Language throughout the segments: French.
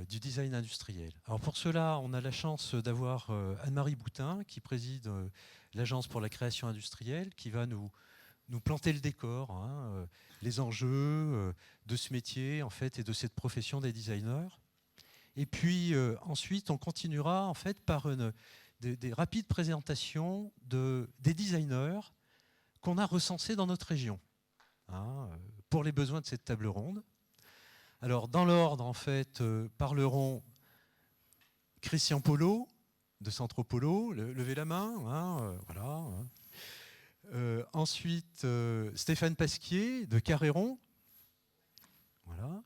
du design industriel. Alors pour cela, on a la chance d'avoir Anne-Marie Boutin, qui préside l'Agence pour la création industrielle, qui va nous planter le décor, hein, les enjeux de ce métier en fait, et de cette profession des designers. Et puis ensuite, on continuera en fait, par des rapides présentations des designers qu'on a recensés dans notre région, hein, pour les besoins de cette table ronde. Alors, dans l'ordre, en fait, parleront Christian Polo, de Centro Polo, levez la main, hein, voilà. Hein. Ensuite, Stéphane Pasquier, de Carréron, voilà.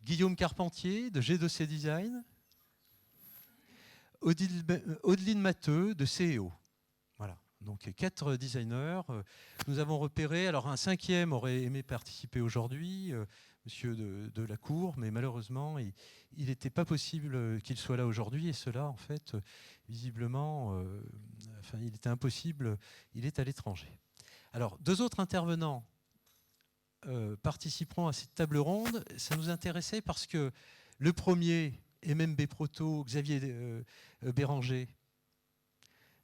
Guillaume Carpentier, de G2C Design. Odeline Matteux, de CEO. Voilà. Donc, 4 designers. Nous avons repéré, alors un 5e aurait aimé participer aujourd'hui, monsieur de la Cour, mais malheureusement, il n'était pas possible qu'il soit là aujourd'hui, et cela, en fait, visiblement, enfin, il était impossible, il est à l'étranger. Alors, 2 autres intervenants participeront à cette table ronde. Ça nous intéressait parce que le premier, MMB Proto, Xavier Béranger,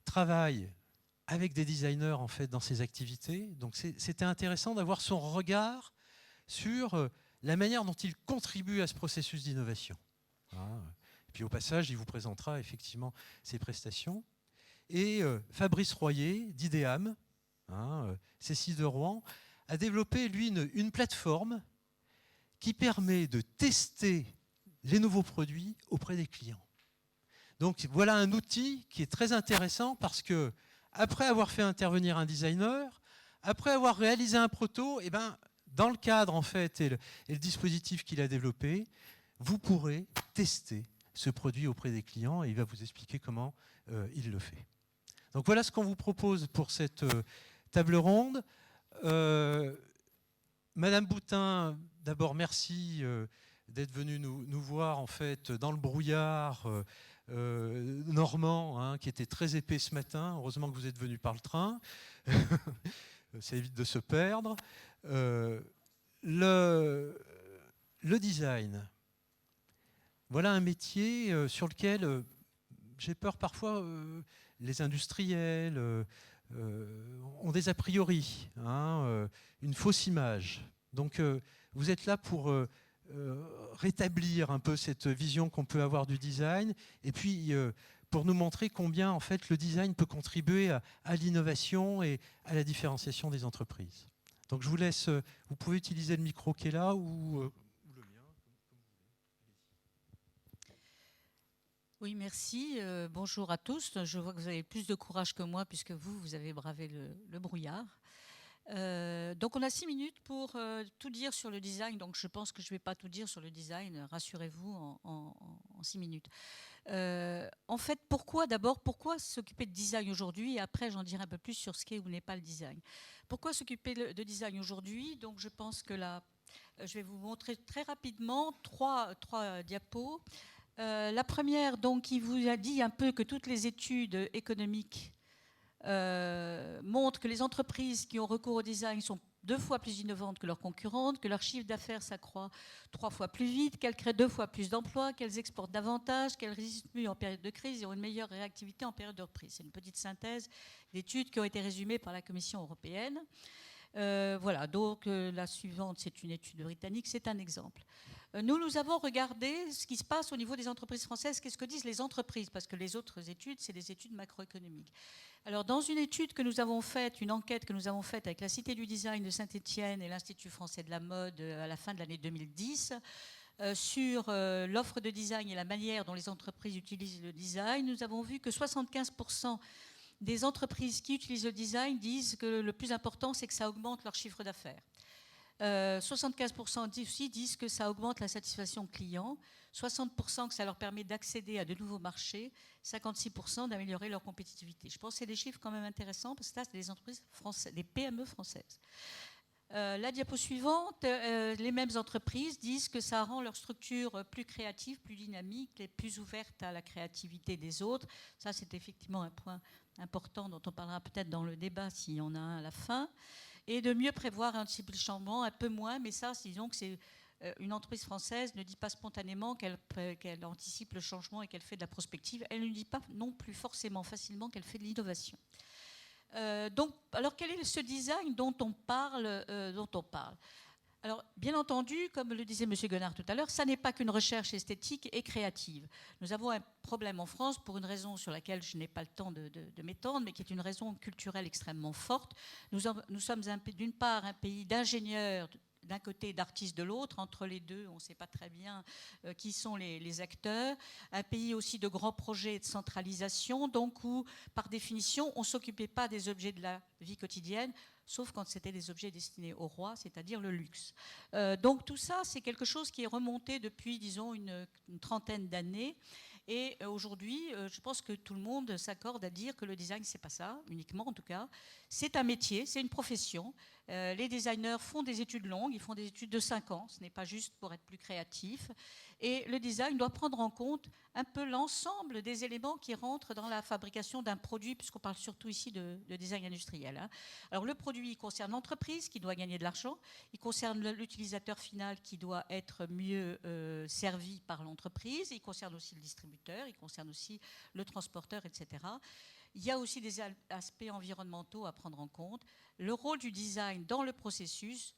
travaille avec des designers en fait, dans ses activités. Donc c'était intéressant d'avoir son regard sur la manière dont il contribue à ce processus d'innovation. Et puis au passage, il vous présentera effectivement ses prestations. Et Fabrice Royer, d'Idéam, Cécile de Rouen, a développé, lui, une plateforme qui permet de tester les nouveaux produits auprès des clients. Donc voilà un outil qui est très intéressant parce que après avoir fait intervenir un designer, après avoir réalisé un proto, eh ben, dans le cadre en fait et le dispositif qu'il a développé, vous pourrez tester ce produit auprès des clients et il va vous expliquer comment il le fait. Donc voilà ce qu'on vous propose pour cette table ronde. Madame Boutin, d'abord merci d'être venue nous voir en fait dans le brouillard normand, hein, qui était très épais ce matin. Heureusement que vous êtes venu par le train. Ça évite de se perdre. Le design, voilà un métier sur lequel j'ai peur parfois les industriels ont des a priori, hein, une fausse image. Donc vous êtes là pour rétablir un peu cette vision qu'on peut avoir du design et puis pour nous montrer combien en fait le design peut contribuer à l'innovation et à la différenciation des entreprises. Donc je vous laisse, vous pouvez utiliser le micro qui est là ou le mien. Oui, merci. Bonjour à tous. Je vois que vous avez plus de courage que moi puisque vous avez bravé le brouillard. Donc on a 6 minutes pour tout dire sur le design. Donc je pense que je ne vais pas tout dire sur le design, rassurez-vous, en 6 minutes. En fait, pourquoi s'occuper de design aujourd'hui? Et après, j'en dirai un peu plus sur ce qu'est ou n'est pas le design. Pourquoi s'occuper de design aujourd'hui? Donc je pense que là, je vais vous montrer très rapidement trois diapos. La première, donc, il vous a dit un peu que toutes les études économiques montrent que les entreprises qui ont recours au design sont 2 fois plus innovantes que leurs concurrentes, que leur chiffre d'affaires s'accroît 3 fois plus vite, qu'elles créent 2 fois plus d'emplois, qu'elles exportent davantage, qu'elles résistent mieux en période de crise et ont une meilleure réactivité en période de reprise. C'est une petite synthèse d'études qui ont été résumées par la Commission européenne. Voilà, donc la suivante, c'est une étude britannique, c'est un exemple. Nous avons regardé ce qui se passe au niveau des entreprises françaises, qu'est-ce que disent les entreprises, parce que les autres études, c'est des études macroéconomiques. Alors, dans une étude que nous avons faite, une enquête que nous avons faite avec la Cité du Design de Saint-Étienne et l'Institut français de la mode à la fin de l'année 2010, sur l'offre de design et la manière dont les entreprises utilisent le design, nous avons vu que 75% des entreprises qui utilisent le design disent que le plus important, c'est que ça augmente leur chiffre d'affaires. 75% aussi disent que ça augmente la satisfaction client, 60% que ça leur permet d'accéder à de nouveaux marchés, 56% d'améliorer leur compétitivité. Je pense que c'est des chiffres quand même intéressants parce que ça, c'est des entreprises françaises, des PME françaises. La diapo suivante, les mêmes entreprises disent que ça rend leur structure plus créative, plus dynamique et plus ouverte à la créativité des autres. Ça, c'est effectivement un point important dont on parlera peut-être dans le débat s'il y en a un à la fin. Et de mieux prévoir un type de changement, un peu moins, mais ça, disons que c'est une entreprise française ne dit pas spontanément qu'elle anticipe le changement et qu'elle fait de la prospective. Elle ne dit pas non plus forcément facilement qu'elle fait de l'innovation. Donc, alors quel est ce design dont on parle, Alors, bien entendu, comme le disait M. Guenard tout à l'heure, ça n'est pas qu'une recherche esthétique et créative. Nous avons un problème en France pour une raison sur laquelle je n'ai pas le temps de m'étendre, mais qui est une raison culturelle extrêmement forte. Nous sommes d'une part un pays d'ingénieurs d'un côté, d'artistes de l'autre. Entre les deux, on ne sait pas très bien qui sont les acteurs. Un pays aussi de grands projets et de centralisation, donc où, par définition, on ne s'occupait pas des objets de la vie quotidienne, sauf quand c'était des objets destinés au roi, c'est-à-dire le luxe. Donc tout ça, c'est quelque chose qui est remonté depuis, disons, une trentaine d'années. Et aujourd'hui, je pense que tout le monde s'accorde à dire que le design, c'est pas ça, uniquement en tout cas. C'est un métier, c'est une profession. Les designers font des études longues, ils font des études de 5 ans, ce n'est pas juste pour être plus créatif. Et le design doit prendre en compte un peu l'ensemble des éléments qui rentrent dans la fabrication d'un produit, puisqu'on parle surtout ici de design industriel. Hein. Alors le produit concerne l'entreprise qui doit gagner de l'argent, il concerne l'utilisateur final qui doit être mieux servi par l'entreprise, il concerne aussi le distributeur, il concerne aussi le transporteur, etc. Il y a aussi des aspects environnementaux à prendre en compte. Le rôle du design dans le processus,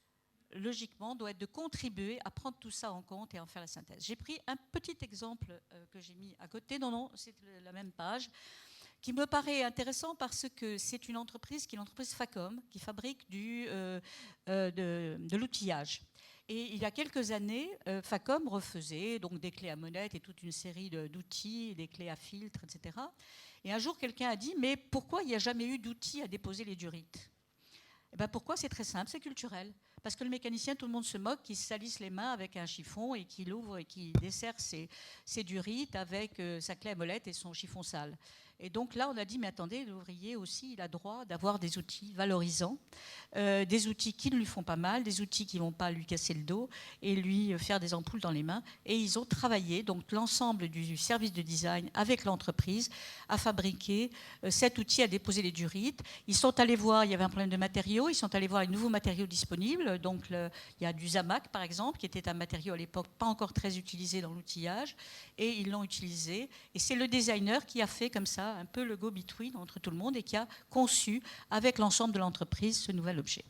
logiquement, doit être de contribuer à prendre tout ça en compte et en faire la synthèse. J'ai pris un petit exemple que j'ai mis à côté, non, c'est la même page, qui me paraît intéressant parce que c'est une entreprise qui est l'entreprise Facom, qui fabrique de l'outillage. Et il y a quelques années, Facom refaisait donc des clés à monette et toute une série d'outils, des clés à filtre, etc. Et un jour, quelqu'un a dit, mais pourquoi il n'y a jamais eu d'outils à déposer les durites ? Eh bien, pourquoi ? C'est très simple, c'est culturel. Parce que le mécanicien, tout le monde se moque, qu'il se salisse les mains avec un chiffon et qu'il ouvre et qu'il dessert ses durites avec sa clé à molette et son chiffon sale. Et donc là, on a dit, mais attendez, l'ouvrier aussi, il a droit d'avoir des outils valorisants, des outils qui ne lui font pas mal, des outils qui ne vont pas lui casser le dos et lui faire des ampoules dans les mains. Et ils ont travaillé, donc l'ensemble du service de design avec l'entreprise, à fabriquer cet outil, à déposer les durites. Ils sont allés voir, il y avait un problème de matériaux, ils sont allés voir les nouveaux matériaux disponibles. Donc il y a du Zamac, par exemple, qui était un matériau à l'époque pas encore très utilisé dans l'outillage, et ils l'ont utilisé. Et c'est le designer qui a fait comme ça un peu le go-between entre tout le monde et qui a conçu avec l'ensemble de l'entreprise ce nouvel objet.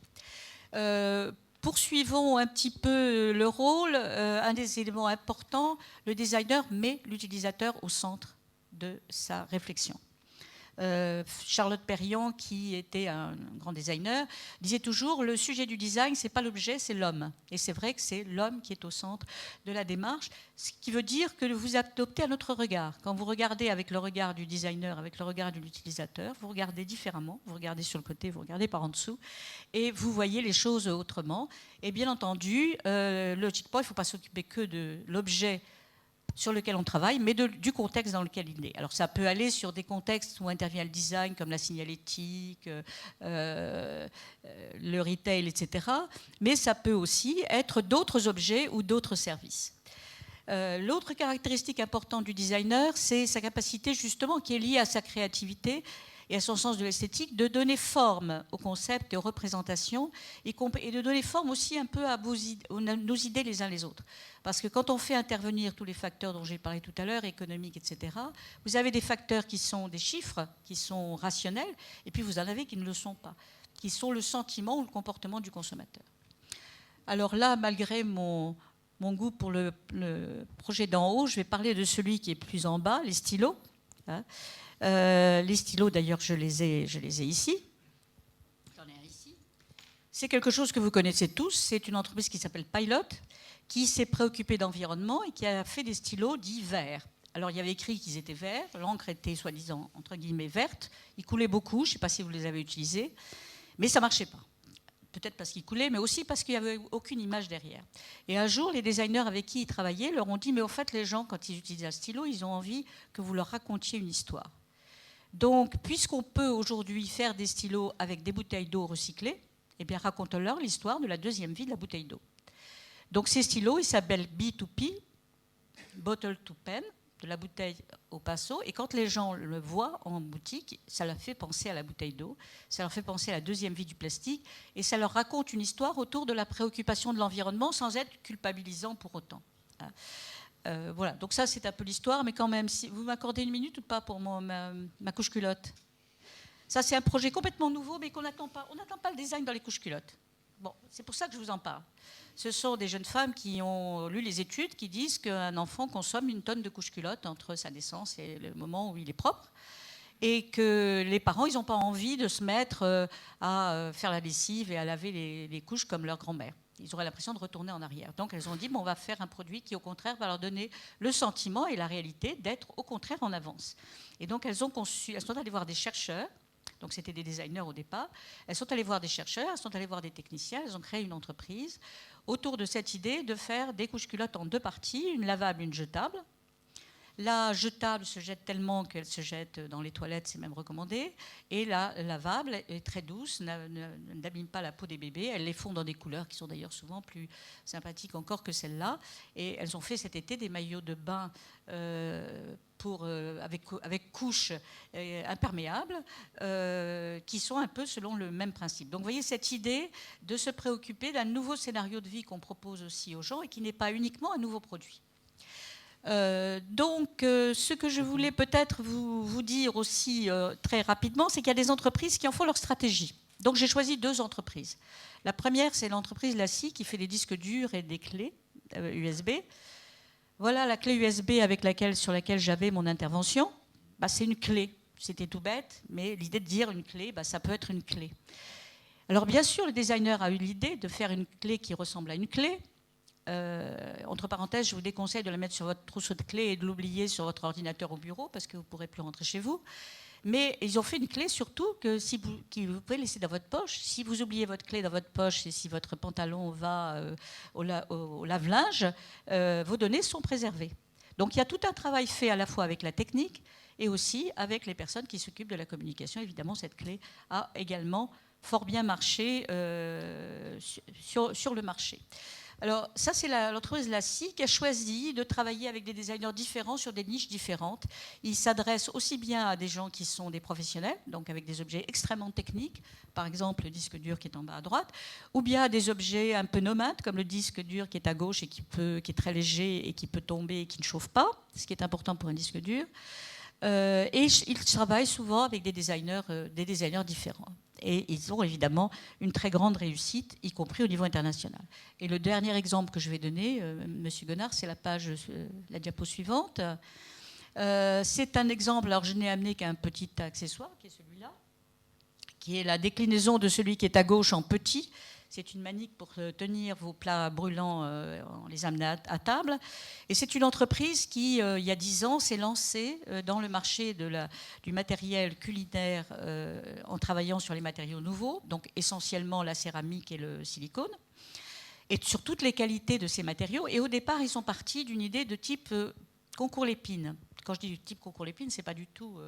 Poursuivons un petit peu le rôle. Un des éléments importants, le designer met l'utilisateur au centre de sa réflexion. Charlotte Perriand, qui était un grand designer, disait toujours le sujet du design, c'est pas l'objet, c'est l'homme. Et c'est vrai que c'est l'homme qui est au centre de la démarche, ce qui veut dire que vous adoptez un autre regard. Quand vous regardez avec le regard du designer, avec le regard de l'utilisateur, vous regardez différemment, vous regardez sur le côté, vous regardez par en dessous, et vous voyez les choses autrement. Et bien entendu, logiquement, il ne faut pas s'occuper que de l'objet sur lequel on travaille, mais du contexte dans lequel il est. Alors ça peut aller sur des contextes où intervient le design, comme la signalétique, le retail, etc. Mais ça peut aussi être d'autres objets ou d'autres services. L'autre caractéristique importante du designer, c'est sa capacité justement qui est liée à sa créativité et à son sens de l'esthétique, de donner forme aux concepts et aux représentations, et de donner forme aussi un peu à nos idées les uns les autres. Parce que quand on fait intervenir tous les facteurs dont j'ai parlé tout à l'heure, économiques, etc., vous avez des facteurs qui sont des chiffres, qui sont rationnels, et puis vous en avez qui ne le sont pas, qui sont le sentiment ou le comportement du consommateur. Alors là, malgré mon goût pour le projet d'en haut, je vais parler de celui qui est plus en bas, les stylos. Hein. Les stylos, d'ailleurs, je les ai ici. J'en ai un ici. C'est quelque chose que vous connaissez tous. C'est une entreprise qui s'appelle Pilot, qui s'est préoccupée d'environnement et qui a fait des stylos dits verts. Alors, il y avait écrit qu'ils étaient verts. L'encre était, soi-disant, entre guillemets, verte. Ils coulaient beaucoup. Je ne sais pas si vous les avez utilisés. Mais ça ne marchait pas. Peut-être parce qu'ils coulaient, mais aussi parce qu'il n'y avait aucune image derrière. Et un jour, les designers avec qui ils travaillaient leur ont dit, mais au fait, les gens, quand ils utilisent un stylo, ils ont envie que vous leur racontiez une histoire. Donc, puisqu'on peut aujourd'hui faire des stylos avec des bouteilles d'eau recyclées, eh bien, racontons-leur l'histoire de la deuxième vie de la bouteille d'eau. Donc, ces stylos, ils s'appellent B2P, Bottle to Pen. de la bouteille au pinceau. Et quand les gens le voient en boutique, ça leur fait penser à la bouteille d'eau, ça leur fait penser à la deuxième vie du plastique, et ça leur raconte une histoire autour de la préoccupation de l'environnement sans être culpabilisant pour autant. Voilà, donc ça c'est un peu l'histoire, mais quand même, si vous m'accordez une minute ou pas pour ma couche culotte? Ça c'est un projet complètement nouveau, mais qu'on n'attend pas. On n'attend pas le design dans les couches culottes. Bon, c'est pour ça que je vous en parle. Ce sont des jeunes femmes qui ont lu les études qui disent qu'un enfant consomme 1 tonne de couches-culottes entre sa naissance et le moment où il est propre, et que les parents, ils n'ont pas envie de se mettre à faire la lessive et à laver les couches comme leur grand-mère. Ils auraient l'impression de retourner en arrière. Donc elles ont dit, bon, on va faire un produit qui, au contraire, va leur donner le sentiment et la réalité d'être, au contraire, en avance. Et donc elles sont allées voir des chercheurs. Donc c'était des designers au départ. Elles sont allées voir des chercheurs, elles sont allées voir des techniciens, elles ont créé une entreprise autour de cette idée de faire des couches-culottes en 2 parties, une lavable, une jetable. La jetable se jette tellement qu'elle se jette dans les toilettes, c'est même recommandé. Et la lavable est très douce, n'abîme pas la peau des bébés. Elle les fond dans des couleurs qui sont d'ailleurs souvent plus sympathiques encore que celles-là. Et elles ont fait cet été des maillots de bain avec couches imperméables qui sont un peu selon le même principe. Donc vous voyez cette idée de se préoccuper d'un nouveau scénario de vie qu'on propose aussi aux gens et qui n'est pas uniquement un nouveau produit. Ce que je voulais peut-être vous dire aussi très rapidement, c'est qu'il y a des entreprises qui en font leur stratégie. Donc j'ai choisi 2 entreprises. La première, c'est l'entreprise Lassi qui fait des disques durs et des clés USB. Voilà la clé USB sur laquelle j'avais mon intervention. C'est une clé. C'était tout bête, mais l'idée de dire une clé, ça peut être une clé. Alors bien sûr, le designer a eu l'idée de faire une clé qui ressemble à une clé. Entre parenthèses, je vous déconseille de la mettre sur votre trousseau de clés et de l'oublier sur votre ordinateur au bureau parce que vous ne pourrez plus rentrer chez vous. Mais ils ont fait une clé surtout que vous pouvez laisser dans votre poche. Si vous oubliez votre clé dans votre poche et si votre pantalon va au lave-linge, vos données sont préservées. Donc il y a tout un travail fait à la fois avec la technique et aussi avec les personnes qui s'occupent de la communication. Évidemment, cette clé a également fort bien marché sur le marché. Alors ça, c'est l'entreprise Lassi qui a choisi de travailler avec des designers différents sur des niches différentes. Ils s'adressent aussi bien à des gens qui sont des professionnels, donc avec des objets extrêmement techniques, par exemple le disque dur qui est en bas à droite, ou bien à des objets un peu nomades, comme le disque dur qui est à gauche et qui est très léger et qui peut tomber et qui ne chauffe pas, ce qui est important pour un disque dur. Et ils travaillent souvent avec des designers différents. Et ils ont évidemment une très grande réussite, y compris au niveau international. Et le dernier exemple que je vais donner, Monsieur Guenard, c'est la diapo suivante. C'est un exemple, alors je n'ai amené qu'un petit accessoire, qui est celui-là, qui est la déclinaison de celui qui est à gauche en petit. C'est une manique pour tenir vos plats brûlants en les amenant à table. Et c'est une entreprise qui, il y a 10 ans, s'est lancée dans le marché du matériel culinaire en travaillant sur les matériaux nouveaux, donc essentiellement la céramique et le silicone, et sur toutes les qualités de ces matériaux. Et au départ, ils sont partis d'une idée de type concours Lépine. Quand je dis du type concours Lépine, ce n'est pas du tout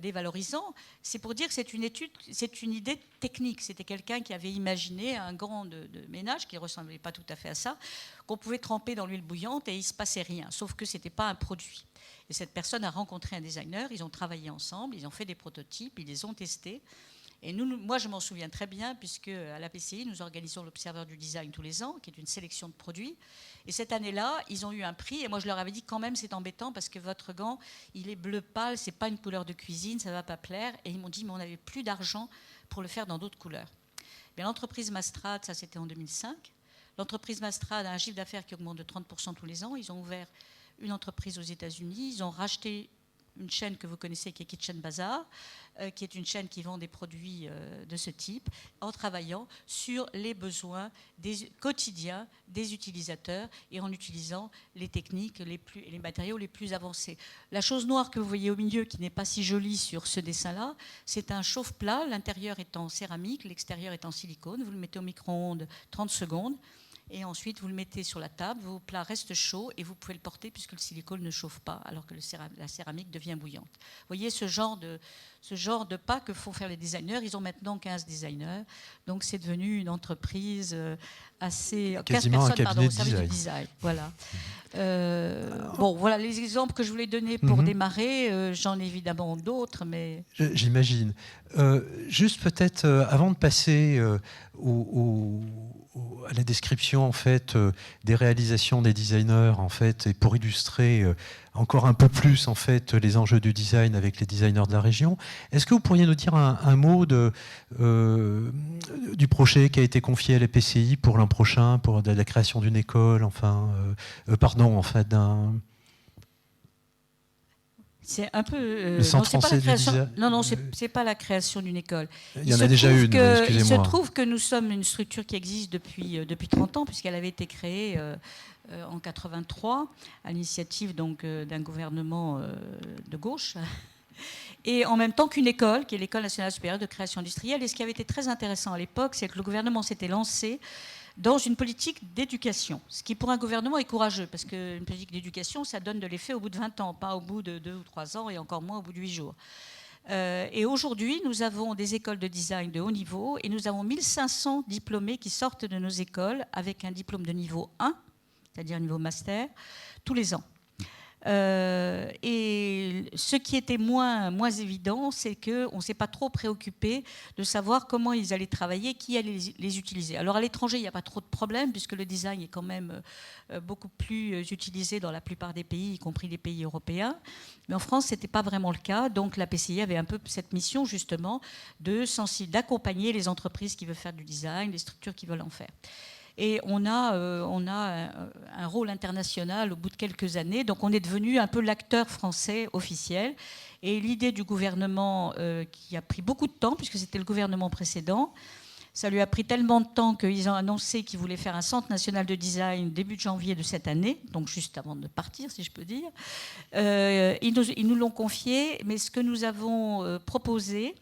dévalorisant, c'est pour dire que c'est une idée technique. C'était quelqu'un qui avait imaginé un gant de ménage qui ne ressemblait pas tout à fait à ça, qu'on pouvait tremper dans l'huile bouillante et il ne se passait rien, sauf que ce n'était pas un produit. Et cette personne a rencontré un designer, ils ont travaillé ensemble, ils ont fait des prototypes, ils les ont testés. Et moi, je m'en souviens très bien, puisque à l'APCI, nous organisons l'Observatoire du Design tous les ans, qui est une sélection de produits. Et cette année-là, ils ont eu un prix. Et moi, je leur avais dit, quand même, c'est embêtant, parce que votre gant, il est bleu pâle, c'est pas une couleur de cuisine, ça va pas plaire. Et ils m'ont dit, mais on n'avait plus d'argent pour le faire dans d'autres couleurs. Bien, l'entreprise Mastrad, ça c'était en 2005. L'entreprise Mastrad a un chiffre d'affaires qui augmente de 30% tous les ans. Ils ont ouvert une entreprise aux États-Unis. Ils ont racheté une chaîne que vous connaissez qui est Kitchen Bazaar, qui est une chaîne qui vend des produits de ce type, en travaillant sur les besoins quotidiens des utilisateurs et en utilisant les techniques et les matériaux les plus avancés. La chose noire que vous voyez au milieu, qui n'est pas si jolie sur ce dessin-là, c'est un chauffe-plat, l'intérieur est en céramique, l'extérieur est en silicone. Vous le mettez au micro-ondes 30 secondes. Et ensuite, vous le mettez sur la table, vos plats restent chauds et vous pouvez le porter puisque le silicone ne chauffe pas alors que la céramique devient bouillante. Vous voyez ce genre de pas que font faire les designers. Ils ont maintenant 15 designers. Donc, c'est devenu une entreprise Quasiment 15 un cabinet personnes, de service de design. Voilà. Bon, voilà les exemples que je voulais donner pour démarrer. J'en ai évidemment d'autres, mais... J'imagine. Juste peut-être, avant de passer à la description en fait, des réalisations des designers, en fait, et pour illustrer encore un peu plus en fait, les enjeux du design avec les designers de la région, est-ce que vous pourriez nous dire un mot du projet qui a été confié à la PCI pour l'an prochain, pour la création d'une école, enfin, pardon, en fait, d'un... C'est un peu. Le Centre non, c'est pas la français du création. design. Non, c'est pas la création d'une école. Il y en a déjà une, excusez-moi. Il se trouve que nous sommes une structure qui existe depuis 30 ans, puisqu'elle avait été créée en 83 à l'initiative donc d'un gouvernement de gauche. Et en même temps qu'une école, qui est l'École nationale supérieure de création industrielle. Et ce qui avait été très intéressant à l'époque, c'est que le gouvernement s'était lancé dans une politique d'éducation, ce qui pour un gouvernement est courageux, parce qu'une politique d'éducation, ça donne de l'effet au bout de 20 ans, pas au bout de 2 ou 3 ans, et encore moins au bout de 8 jours. Et aujourd'hui, nous avons des écoles de design de haut niveau, et nous avons 1500 diplômés qui sortent de nos écoles avec un diplôme de niveau 1, c'est-à-dire niveau master, tous les ans. Et ce qui était moins évident, c'est qu'on ne s'est pas trop préoccupé de savoir comment ils allaient travailler, qui allait les utiliser. Alors à l'étranger, il n'y a pas trop de problèmes, puisque le design est quand même beaucoup plus utilisé dans la plupart des pays, y compris les pays européens. Mais en France, ce n'était pas vraiment le cas. Donc la PCI avait un peu cette mission, justement, d'accompagner les entreprises qui veulent faire du design, les structures qui veulent en faire. Et on a un rôle international au bout de quelques années. Donc on est devenu un peu l'acteur français officiel. Et l'idée du gouvernement, qui a pris beaucoup de temps, puisque c'était le gouvernement précédent, ça lui a pris tellement de temps qu'ils ont annoncé qu'ils voulaient faire un centre national de design début de janvier de cette année, donc juste avant de partir, si je peux dire. Ils nous l'ont confié, mais ce que nous avons proposé,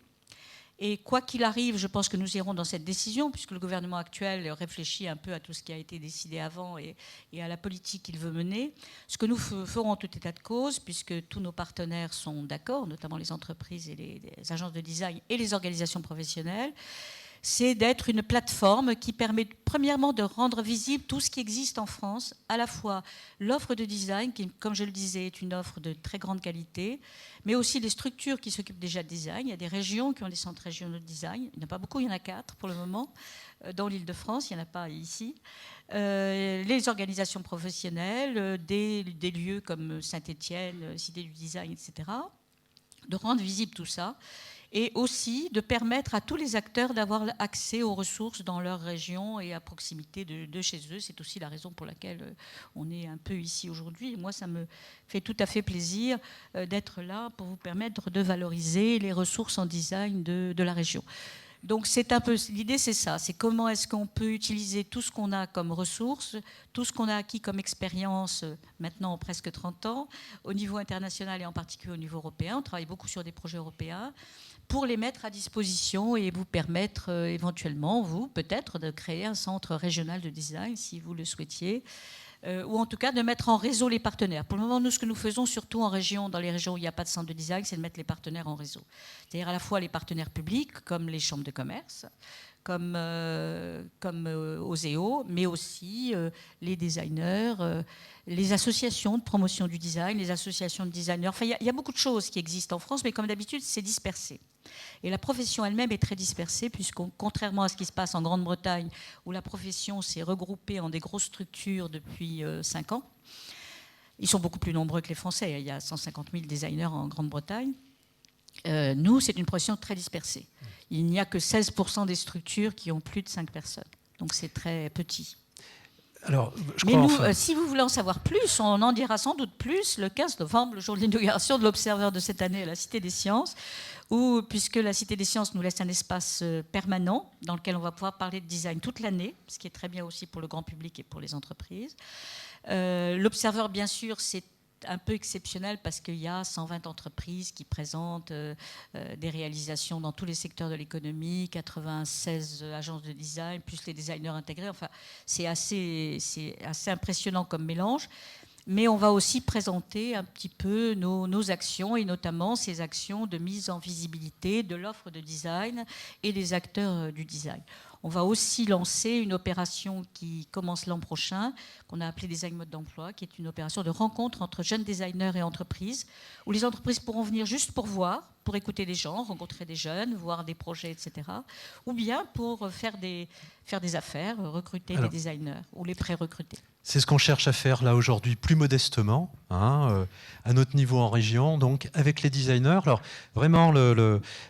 et quoi qu'il arrive, je pense que nous irons dans cette décision, puisque le gouvernement actuel réfléchit un peu à tout ce qui a été décidé avant et à la politique qu'il veut mener. Ce que nous ferons en tout état de cause, puisque tous nos partenaires sont d'accord, notamment les entreprises et les agences de design et les organisations professionnelles, c'est d'être une plateforme qui permet premièrement de rendre visible tout ce qui existe en France, à la fois l'offre de design, qui, comme je le disais, est une offre de très grande qualité, mais aussi les structures qui s'occupent déjà de design. Il y a des régions qui ont des centres régionaux de design. Il n'y en a pas beaucoup, il y en a 4 pour le moment. Dans l'Île-de-France, il n'y en a pas ici. Les organisations professionnelles, des lieux comme Saint-Étienne, Cité du Design, etc. De rendre visible tout ça. Et aussi de permettre à tous les acteurs d'avoir accès aux ressources dans leur région et à proximité de chez eux. C'est aussi la raison pour laquelle on est un peu ici aujourd'hui. Et moi, ça me fait tout à fait plaisir d'être là pour vous permettre de valoriser les ressources en design de la région. Donc c'est un peu l'idée, c'est ça, c'est comment est-ce qu'on peut utiliser tout ce qu'on a comme ressources, tout ce qu'on a acquis comme expérience maintenant presque 30 ans, au niveau international et en particulier au niveau européen. On travaille beaucoup sur des projets européens, pour les mettre à disposition et vous permettre éventuellement, vous, peut-être, de créer un centre régional de design, si vous le souhaitiez, ou en tout cas de mettre en réseau les partenaires. Pour le moment, nous, ce que nous faisons, surtout en région, dans les régions où il n'y a pas de centre de design, c'est de mettre les partenaires en réseau. C'est-à-dire à la fois les partenaires publics, comme les chambres de commerce, comme Oseo, mais aussi les designers, les associations de promotion du design, les associations de designers. Enfin, il y a beaucoup de choses qui existent en France, mais comme d'habitude, c'est dispersé. Et la profession elle-même est très dispersée, puisque contrairement à ce qui se passe en Grande-Bretagne, où la profession s'est regroupée en des grosses structures depuis 5 ans, ils sont beaucoup plus nombreux que les Français. Il y a 150 000 designers en Grande-Bretagne. Nous, c'est une profession très dispersée. Il n'y a que 16% des structures qui ont plus de 5 personnes. Donc c'est très petit. Alors, mais nous, si vous voulez en savoir plus, on en dira sans doute plus le 15 novembre, le jour de l'inauguration de l'Observateur de cette année à la Cité des Sciences, où, puisque la Cité des Sciences nous laisse un espace permanent dans lequel on va pouvoir parler de design toute l'année, ce qui est très bien aussi pour le grand public et pour les entreprises. L'Observateur, bien sûr, c'est un peu exceptionnel parce qu'il y a 120 entreprises qui présentent des réalisations dans tous les secteurs de l'économie, 96 agences de design, plus les designers intégrés. Enfin, c'est assez impressionnant comme mélange. Mais on va aussi présenter un petit peu nos actions, et notamment ces actions de mise en visibilité de l'offre de design et des acteurs du design. On va aussi lancer une opération qui commence l'an prochain, qu'on a appelée Design Mode d'Emploi, qui est une opération de rencontre entre jeunes designers et entreprises, où les entreprises pourront venir juste pour voir, pour écouter les gens, rencontrer des jeunes, voir des projets, etc. Ou bien pour faire des affaires, recruter des designers ou les pré-recruter. C'est ce qu'on cherche à faire là aujourd'hui plus modestement, à notre niveau en région, donc avec les designers. Alors vraiment,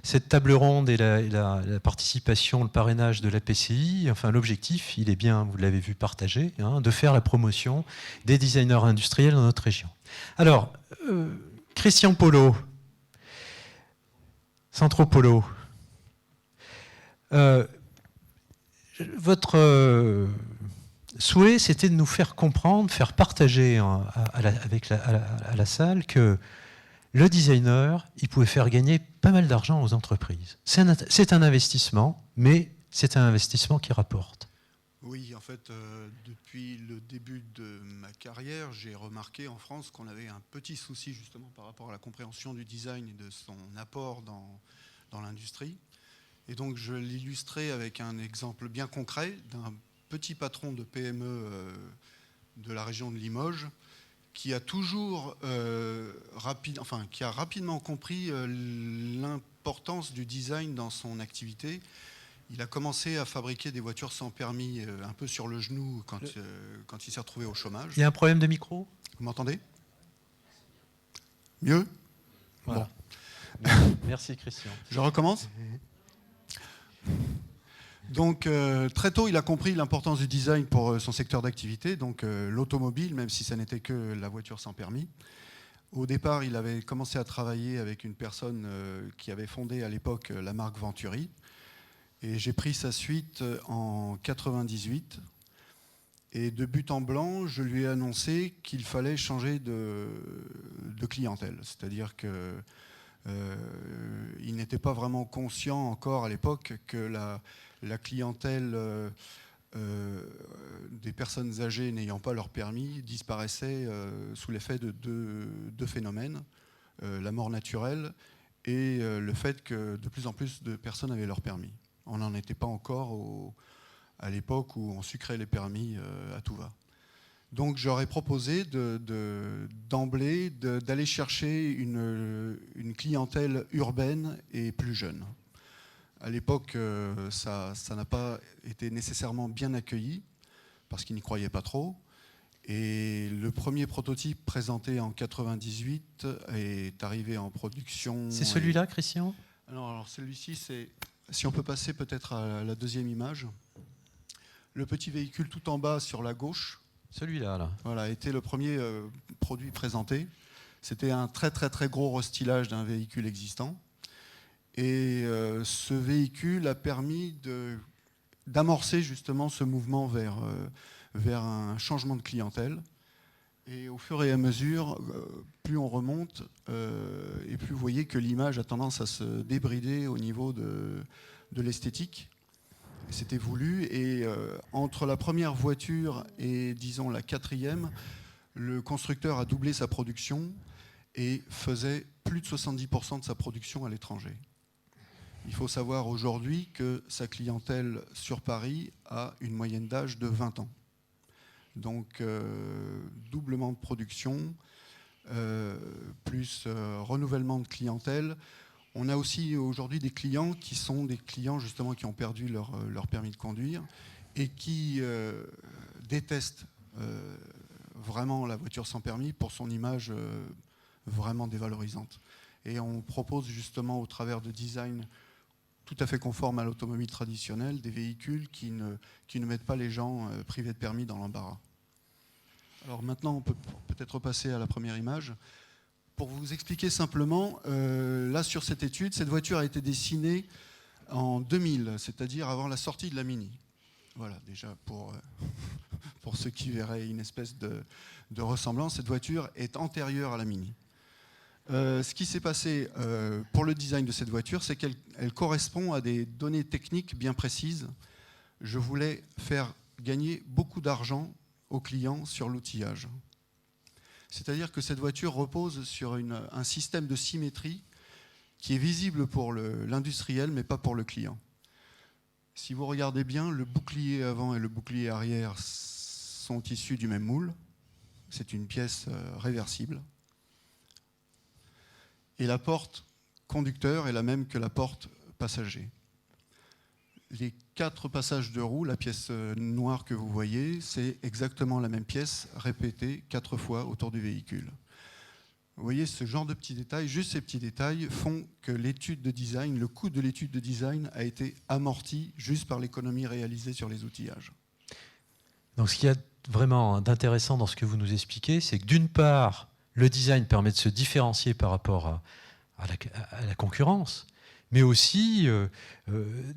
cette table ronde et la participation, le parrainage de la PCI, enfin l'objectif, il est bien, vous l'avez vu, partagé, de faire la promotion des designers industriels dans notre région. Alors, Christian Polo, Centropolo, votre souhait, c'était de nous faire comprendre, faire partager à la salle que le designer, il pouvait faire gagner pas mal d'argent aux entreprises. C'est un investissement, mais c'est un investissement qui rapporte. Oui, en fait, depuis le début de ma carrière, j'ai remarqué en France qu'on avait un petit souci justement par rapport à la compréhension du design et de son apport dans l'industrie. Et donc je l'illustrais avec un exemple bien concret d'un petit patron de PME de la région de Limoges qui a toujours qui a rapidement compris l'importance du design dans son activité. Il a commencé à fabriquer des voitures sans permis un peu sur le genou quand il s'est retrouvé au chômage. Il y a un problème de micro ? Vous m'entendez ? Mieux ? Voilà. Bon. Merci Christian. Je recommence ? Donc très tôt, il a compris l'importance du design pour son secteur d'activité, donc l'automobile, même si ça n'était que la voiture sans permis. Au départ, il avait commencé à travailler avec une personne qui avait fondé à l'époque la marque Venturi. Et j'ai pris sa suite en 98. Et de but en blanc, je lui ai annoncé qu'il fallait changer de clientèle. C'est-à-dire que il n'était pas vraiment conscient encore à l'époque que la clientèle des personnes âgées n'ayant pas leur permis disparaissait sous l'effet de deux phénomènes, la mort naturelle et le fait que de plus en plus de personnes avaient leur permis. On n'en était pas encore à l'époque où on sucrait les permis à tout va. Donc j'aurais proposé d'emblée d'aller chercher une clientèle urbaine et plus jeune. À l'époque, ça n'a pas été nécessairement bien accueilli, parce qu'ils n'y croyaient pas trop. Et le premier prototype présenté en 98 est arrivé en production. C'est celui-là, Christian ? Alors celui-ci, c'est... Si on peut passer peut-être à la deuxième image. Le petit véhicule tout en bas sur la gauche. Celui-là, là. Voilà, était le premier produit présenté. C'était un très très très gros restylage d'un véhicule existant. Et ce véhicule a permis d'amorcer justement ce mouvement vers un changement de clientèle. Et au fur et à mesure, plus on remonte, et plus vous voyez que l'image a tendance à se débrider au niveau de l'esthétique. C'était voulu. Et entre la première voiture et, disons, la quatrième, le constructeur a doublé sa production et faisait plus de 70% de sa production à l'étranger. Il faut savoir aujourd'hui que sa clientèle sur Paris a une moyenne d'âge de 20 ans. Donc doublement de production, plus renouvellement de clientèle. On a aussi aujourd'hui des clients qui sont des clients justement qui ont perdu leur permis de conduire et qui détestent vraiment la voiture sans permis pour son image vraiment dévalorisante. Et on propose justement au travers de design tout à fait conforme à l'automobile traditionnelle, des véhicules qui ne mettent pas les gens privés de permis dans l'embarras. Alors maintenant, on peut peut-être repasser à la première image. Pour vous expliquer simplement, là sur cette étude, cette voiture a été dessinée en 2000, c'est-à-dire avant la sortie de la Mini. Voilà, déjà pour ceux qui verraient une espèce de ressemblance, cette voiture est antérieure à la Mini. Ce qui s'est passé pour le design de cette voiture, c'est qu'elle correspond à des données techniques bien précises. Je voulais faire gagner beaucoup d'argent aux clients sur l'outillage. C'est-à-dire que cette voiture repose sur un système de symétrie qui est visible pour l'industriel, mais pas pour le client. Si vous regardez bien, le bouclier avant et le bouclier arrière sont issus du même moule. C'est une pièce réversible. Et la porte conducteur est la même que la porte passager. Les 4 passages de roue, la pièce noire que vous voyez, c'est exactement la même pièce répétée 4 fois autour du véhicule. Vous voyez, ce genre de petits détails, juste ces petits détails, font que l'étude de design, le coût de l'étude de design a été amorti juste par l'économie réalisée sur les outillages. Donc ce qu'il y a vraiment d'intéressant dans ce que vous nous expliquez, c'est que d'une part, le design permet de se différencier par rapport à la concurrence, mais aussi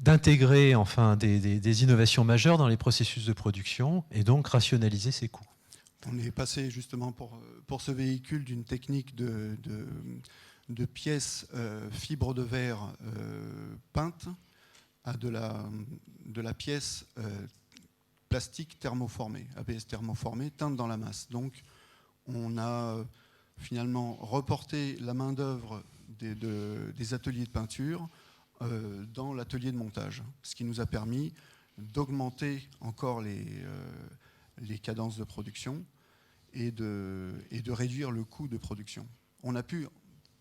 d'intégrer enfin, des innovations majeures dans les processus de production et donc rationaliser ses coûts. On est passé justement pour ce véhicule d'une technique de pièces fibres de verre peintes à de la pièce plastique thermoformée, ABS thermoformée, teinte dans la masse. Donc on a finalement reporté la main-d'œuvre des ateliers de peinture dans l'atelier de montage, ce qui nous a permis d'augmenter encore les cadences de production et de réduire le coût de production. On a pu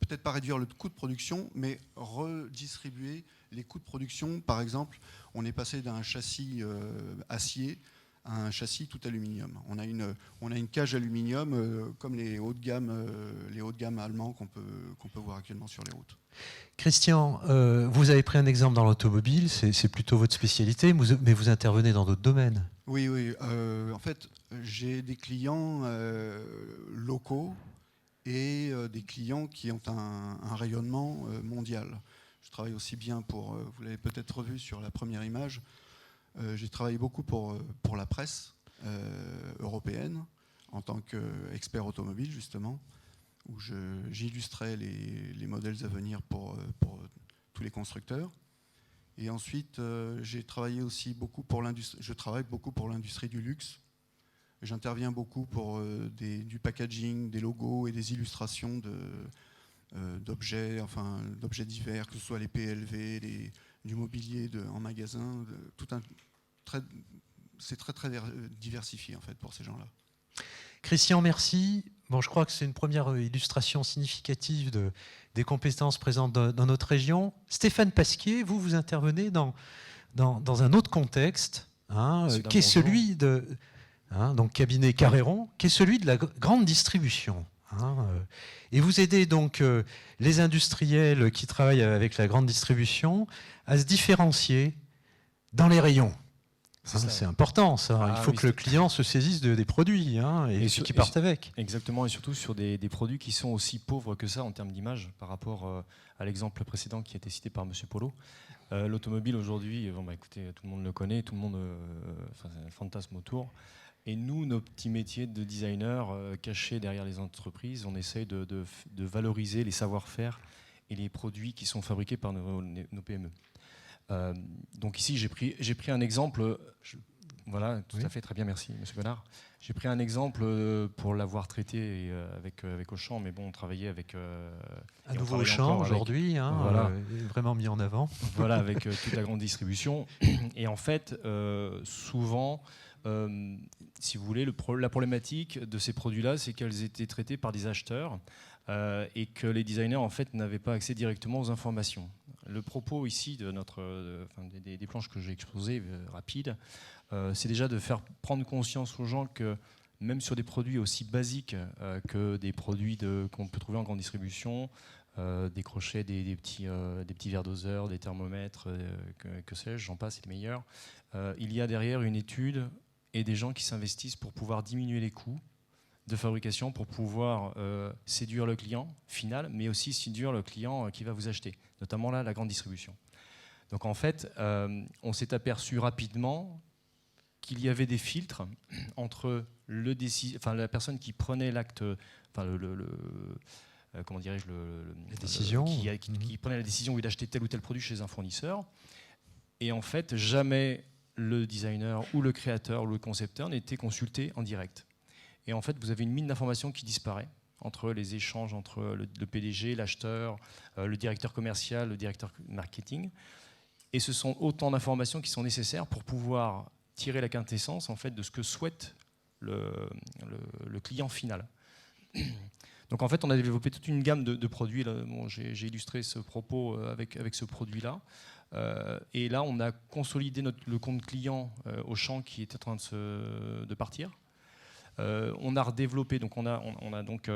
peut-être pas réduire le coût de production, mais redistribuer les coûts de production. Par exemple, on est passé d'un châssis acier à un châssis tout aluminium. On a une cage aluminium comme les hauts de gamme allemands qu'on peut voir actuellement sur les routes. Christian, vous avez pris un exemple dans l'automobile, c'est plutôt votre spécialité, mais vous intervenez dans d'autres domaines. Oui. En fait, j'ai des clients locaux et des clients qui ont un rayonnement mondial. Je travaille aussi bien vous l'avez peut-être revu sur la première image, j'ai travaillé beaucoup pour la presse européenne en tant qu'expert automobile justement, où j'illustrais les modèles à venir pour tous les constructeurs. Et ensuite, j'ai travaillé aussi beaucoup pour l'industrie. Je travaille beaucoup pour l'industrie du luxe. J'interviens beaucoup pour du packaging, des logos et des illustrations d'objets divers, que ce soit les PLV, du mobilier en magasin. C'est très diversifié en fait pour ces gens-là. Christian, merci. Bon, je crois que c'est une première illustration significative des compétences présentes dans notre région. Stéphane Pasquier, vous intervenez dans un autre contexte, qui est celui de donc cabinet Carréron, qui est celui de la grande distribution. Et vous aidez donc les industriels qui travaillent avec la grande distribution à se différencier dans les rayons. C'est important, ça. Il faut que le client se saisisse des produits et qu'ils partent avec. Exactement, et surtout sur des produits qui sont aussi pauvres que ça en termes d'image par rapport à l'exemple précédent qui a été cité par M. Polo. L'automobile aujourd'hui, écoutez, tout le monde le connaît, tout le monde c'est un fantasme autour. Et nous, nos petits métiers de designer cachés derrière les entreprises, on essaye de valoriser les savoir-faire et les produits qui sont fabriqués par nos PME. Donc ici, j'ai pris un exemple. Voilà, tout à fait, très bien, merci, Monsieur Bonnard. J'ai pris un exemple pour l'avoir traité avec Auchan, mais bon, on travaillait avec... à nouveau Auchan aujourd'hui, voilà. Vraiment mis en avant. Voilà, avec toute la grande distribution. Et en fait, souvent, si vous voulez, la problématique de ces produits-là, c'est qu'elles étaient traitées par des acheteurs et que les designers, en fait, n'avaient pas accès directement aux informations. Le propos ici de des planches que j'ai exposées rapides, c'est déjà de faire prendre conscience aux gens que même sur des produits aussi basiques que des produits qu'on peut trouver en grande distribution, des crochets, des petits verres doseurs, des thermomètres, que sais-je, j'en passe, c'est les meilleurs. Il y a derrière une étude et des gens qui s'investissent pour pouvoir diminuer les coûts de fabrication, pour pouvoir séduire le client final, mais aussi séduire le client qui va vous acheter, notamment là, la grande distribution. Donc en fait, on s'est aperçu rapidement qu'il y avait des filtres entre la personne qui prenait l'acte, comment dirais-je, la décision, qui prenait la décision d'acheter tel ou tel produit chez un fournisseur, et en fait, jamais le designer ou le créateur ou le concepteur n'était consulté en direct. Et en fait, vous avez une mine d'informations qui disparaît entre les échanges entre le PDG, l'acheteur, le directeur commercial, le directeur marketing. Et ce sont autant d'informations qui sont nécessaires pour pouvoir tirer la quintessence en fait, de ce que souhaite le client final. Donc en fait, on a développé toute une gamme de produits. Là, bon, j'ai illustré ce propos avec ce produit-là. Et là, on a consolidé le compte client Auchan qui était en train de partir. On a redéveloppé, donc on a donc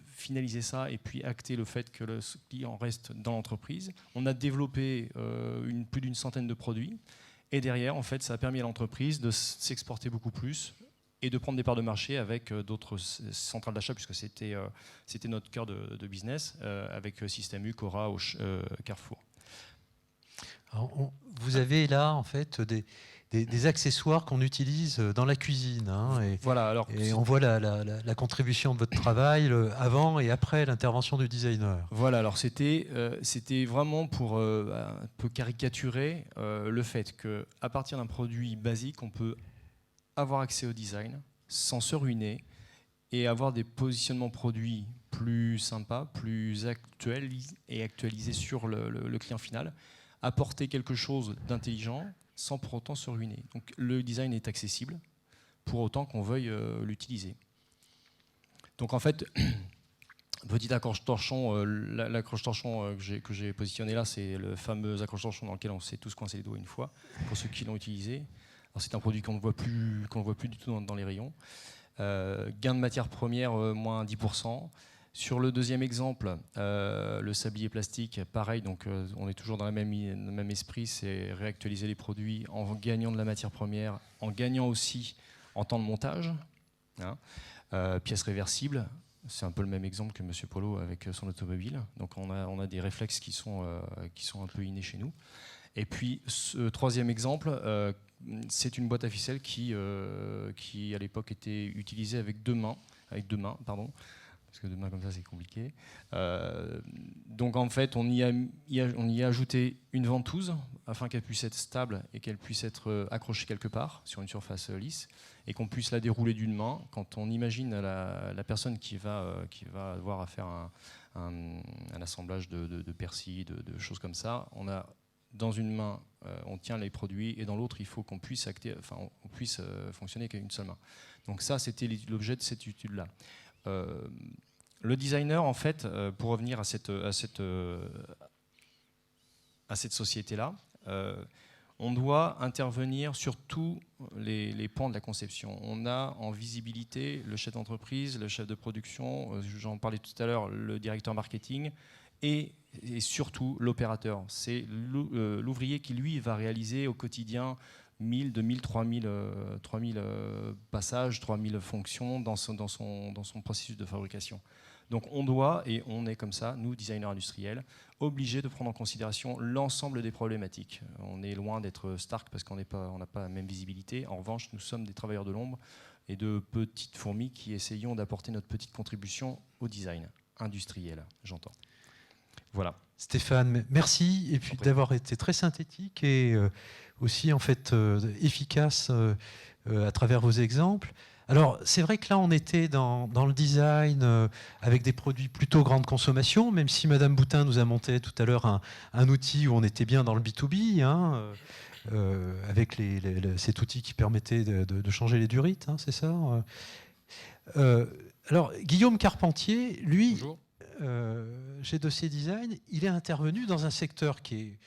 finalisé ça et puis acté le fait que le client reste dans l'entreprise. On a développé plus d'une centaine de produits. Et derrière, en fait, ça a permis à l'entreprise de s'exporter beaucoup plus et de prendre des parts de marché avec d'autres centrales d'achat, puisque c'était notre cœur de business, avec Système U, Cora, Carrefour. Alors, vous avez là, en fait, des accessoires qu'on utilise dans la cuisine. Hein, voilà, alors, et on voit la contribution de votre travail avant et après l'intervention du designer. Voilà, alors c'était vraiment pour un peu caricaturer le fait qu'à partir d'un produit basique, on peut avoir accès au design sans se ruiner et avoir des positionnements produits plus sympas, plus actuels et actualisés sur le client final, apporter quelque chose d'intelligent sans pour autant se ruiner. Donc le design est accessible pour autant qu'on veuille l'utiliser. Donc en fait, petit accroche-torchon, l'accroche-torchon que j'ai positionné là, c'est le fameux accroche-torchon dans lequel on s'est tous coincés les doigts une fois, pour ceux qui l'ont utilisé. Alors c'est un produit qu'on ne voit plus du tout dans les rayons. Gain de matière première, moins 10%. Sur le deuxième exemple, le sablier plastique, pareil, donc on est toujours dans le même esprit, c'est réactualiser les produits en gagnant de la matière première, en gagnant aussi en temps de montage. Hein. Pièces réversibles, c'est un peu le même exemple que M. Polo avec son automobile. Donc on a des réflexes qui sont un peu innés chez nous. Et puis ce troisième exemple, c'est une boîte à ficelle qui à l'époque était utilisée avec deux mains, parce que deux mains comme ça c'est compliqué. Donc en fait on y a ajouté une ventouse afin qu'elle puisse être stable et qu'elle puisse être accrochée quelque part sur une surface lisse et qu'on puisse la dérouler d'une main. Quand on imagine la personne qui va avoir à faire un assemblage de persil, de choses comme ça, on a dans une main, on tient les produits, et dans l'autre, il faut qu'on puisse fonctionner qu'avec une seule main. Donc ça, c'était l'objet de cette étude-là. Le designer, en fait, pour revenir à cette société-là, on doit intervenir sur tous les pans de la conception. On a en visibilité le chef d'entreprise, le chef de production, j'en parlais tout à l'heure, le directeur marketing, et surtout l'opérateur. C'est l'ouvrier qui, lui, va réaliser au quotidien 1000, 2000, 3000 passages, 3000 fonctions dans son processus de fabrication. Donc on doit, et on est comme ça, nous, designers industriels, obligés de prendre en considération l'ensemble des problématiques. On est loin d'être Stark parce qu'on n'a pas la même visibilité. En revanche, nous sommes des travailleurs de l'ombre et de petites fourmis qui essayons d'apporter notre petite contribution au design industriel, j'entends. Voilà. Stéphane, merci et puis d'avoir été très synthétique et aussi en fait efficace à travers vos exemples. Alors c'est vrai que là on était dans le design avec des produits plutôt grande consommation, même si Madame Boutin nous a monté tout à l'heure un outil où on était bien dans le B2B, hein, avec cet outil qui permettait de changer les durites, hein, c'est ça. Alors Guillaume Carpentier, lui. Bonjour. Chez Dossier Design, il est intervenu dans un secteur qui est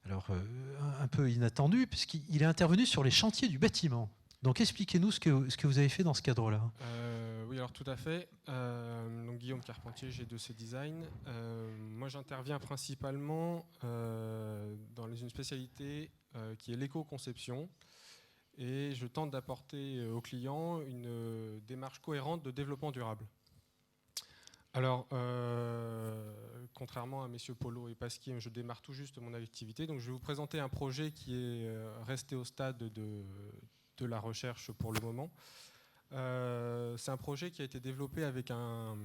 un peu inattendu, puisqu'il est intervenu sur les chantiers du bâtiment. Donc expliquez-nous ce que vous avez fait dans ce cadre-là. Oui, alors tout à fait. Donc, Guillaume Carpentier, chez Dossier Design. Moi, j'interviens principalement dans une spécialité qui est l'éco-conception. Et je tente d'apporter aux clients une démarche cohérente de développement durable. Alors, contrairement à messieurs Polo et Pasquier, je démarre tout juste mon activité. Donc, je vais vous présenter un projet qui est resté au stade de la recherche pour le moment. C'est un projet qui a été développé avec un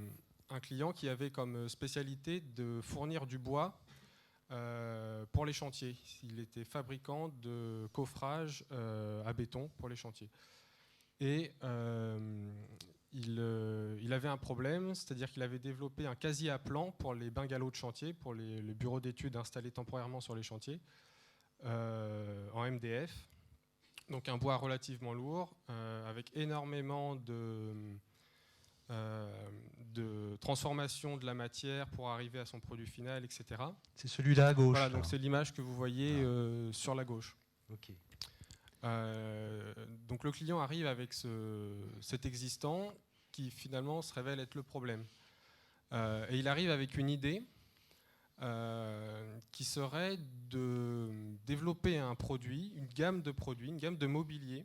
client qui avait comme spécialité de fournir du bois pour les chantiers. Il était fabricant de coffrage à béton pour les chantiers. Et il avait un problème, c'est-à-dire qu'il avait développé un casier à plan pour les bungalows de chantier, pour les bureaux d'études installés temporairement sur les chantiers, en MDF. Donc un bois relativement lourd, avec énormément de transformation de la matière pour arriver à son produit final, etc. C'est celui-là à gauche. Voilà, donc là. c'est l'image que vous voyez sur la gauche. Ok. Donc le client arrive avec cet existant qui finalement se révèle être le problème. Et il arrive avec une idée qui serait de développer un produit, une gamme de produits, une gamme de mobilier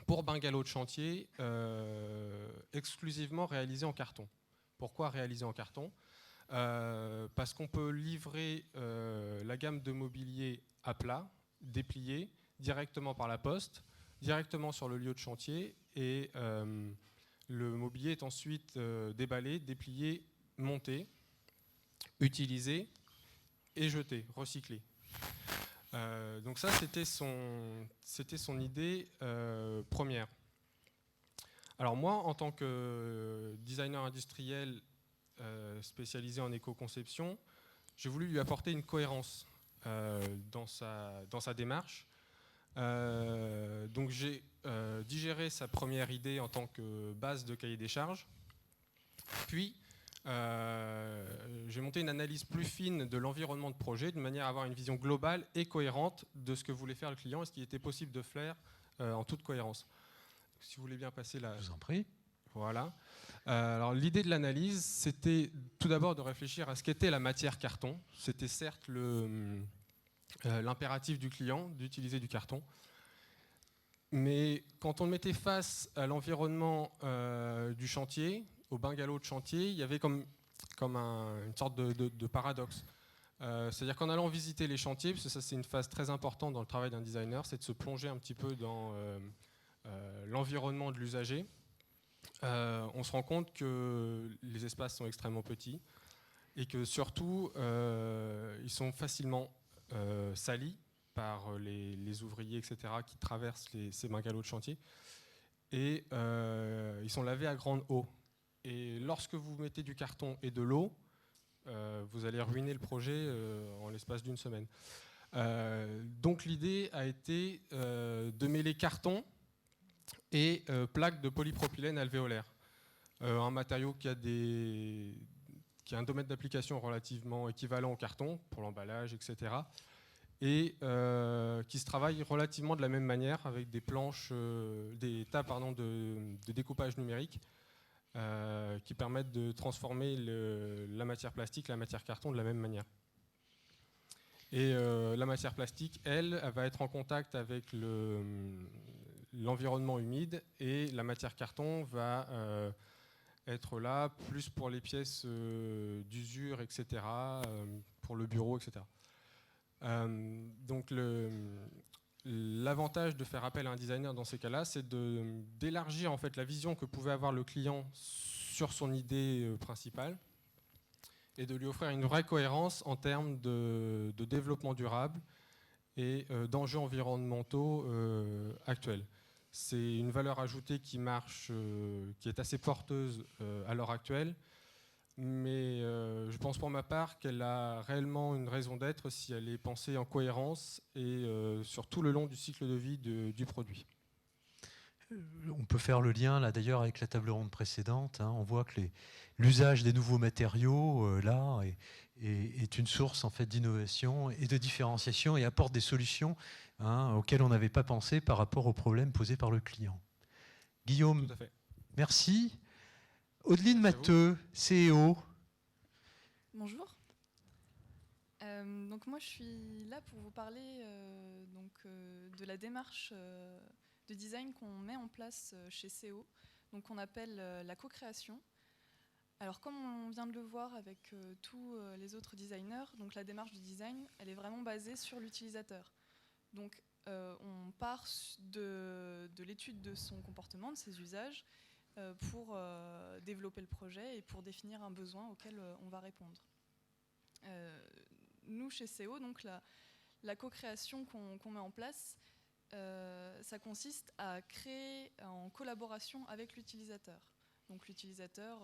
pour bungalow de chantier exclusivement réalisé en carton. Pourquoi réalisé en carton ? Parce qu'on peut livrer la gamme de mobilier à plat, déplié, directement par la poste, directement sur le lieu de chantier, et le mobilier est ensuite déballé, déplié, monté, utilisé et jeté, recyclé. Donc ça, c'était son idée première. Alors moi, en tant que designer industriel spécialisé en éco-conception, j'ai voulu lui apporter une cohérence dans sa démarche. Donc j'ai digéré sa première idée en tant que base de cahier des charges, puis j'ai monté une analyse plus fine de l'environnement de projet de manière à avoir une vision globale et cohérente de ce que voulait faire le client et ce qui était possible de faire en toute cohérence. Si vous voulez bien passer là. Je vous en prie. Voilà. Alors l'idée de l'analyse, c'était tout d'abord de réfléchir à ce qu'était la matière carton. C'était certes l'impératif du client d'utiliser du carton. Mais quand on le mettait face à l'environnement du chantier, au bungalow de chantier, il y avait comme une sorte de paradoxe. C'est-à-dire qu'en allant visiter les chantiers, parce que ça c'est une phase très importante dans le travail d'un designer, c'est de se plonger un petit peu dans l'environnement de l'usager. On se rend compte que les espaces sont extrêmement petits et que surtout ils sont facilement salis par les ouvriers, etc., qui traversent ces bungalows de chantier, et ils sont lavés à grande eau. Et lorsque vous mettez du carton et de l'eau, vous allez ruiner le projet en l'espace d'une semaine. Donc l'idée a été de mêler carton et plaques de polypropylène alvéolaire, un matériau qui a un domaine d'application relativement équivalent au carton pour l'emballage, etc., et qui se travaille relativement de la même manière avec des planches, des tas de découpage numérique qui permettent de transformer la matière plastique, la matière carton de la même manière. Et la matière plastique, elle va être en contact avec l'environnement humide, et la matière carton va être là plus pour les pièces d'usure, etc., pour le bureau, etc. Donc l'avantage de faire appel à un designer dans ces cas-là, c'est d'élargir en fait la vision que pouvait avoir le client sur son idée principale et de lui offrir une vraie cohérence en termes de développement durable et d'enjeux environnementaux actuels. C'est une valeur ajoutée qui marche, qui est assez porteuse à l'heure actuelle, mais je pense pour ma part qu'elle a réellement une raison d'être si elle est pensée en cohérence et sur tout le long du cycle de vie du produit. On peut faire le lien là d'ailleurs avec la table ronde précédente. On voit que l'usage des nouveaux matériaux là est une source en fait d'innovation et de différenciation et apporte des solutions auxquelles on n'avait pas pensé par rapport aux problèmes posés par le client. Guillaume, Tout à fait. merci. Audeline Merci Matteux, CEO. Bonjour. Donc moi je suis là pour vous parler de la démarche de design qu'on met en place chez CO, donc qu'on appelle la co-création. Alors comme on vient de le voir avec tous les autres designers, donc la démarche de design, elle est vraiment basée sur l'utilisateur. Donc on part de l'étude de son comportement, de ses usages, pour développer le projet et pour définir un besoin auquel on va répondre. Nous, chez CO, donc la co-création qu'on met en place, ça consiste à créer en collaboration avec l'utilisateur. donc l'utilisateur,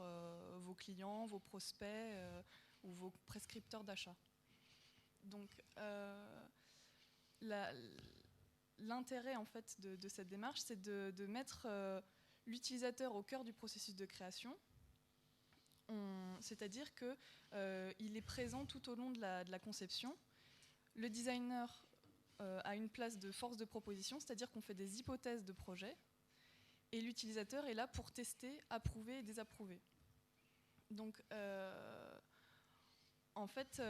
vos clients, vos prospects ou vos prescripteurs d'achat. Donc l'intérêt en fait de cette démarche, c'est de mettre l'utilisateur au cœur du processus de création. C'est-à-dire qu'il est présent tout au long de la conception. Le designer a une place de force de proposition, c'est-à-dire qu'on fait des hypothèses de projet, et l'utilisateur est là pour tester, approuver et désapprouver. Donc, en fait,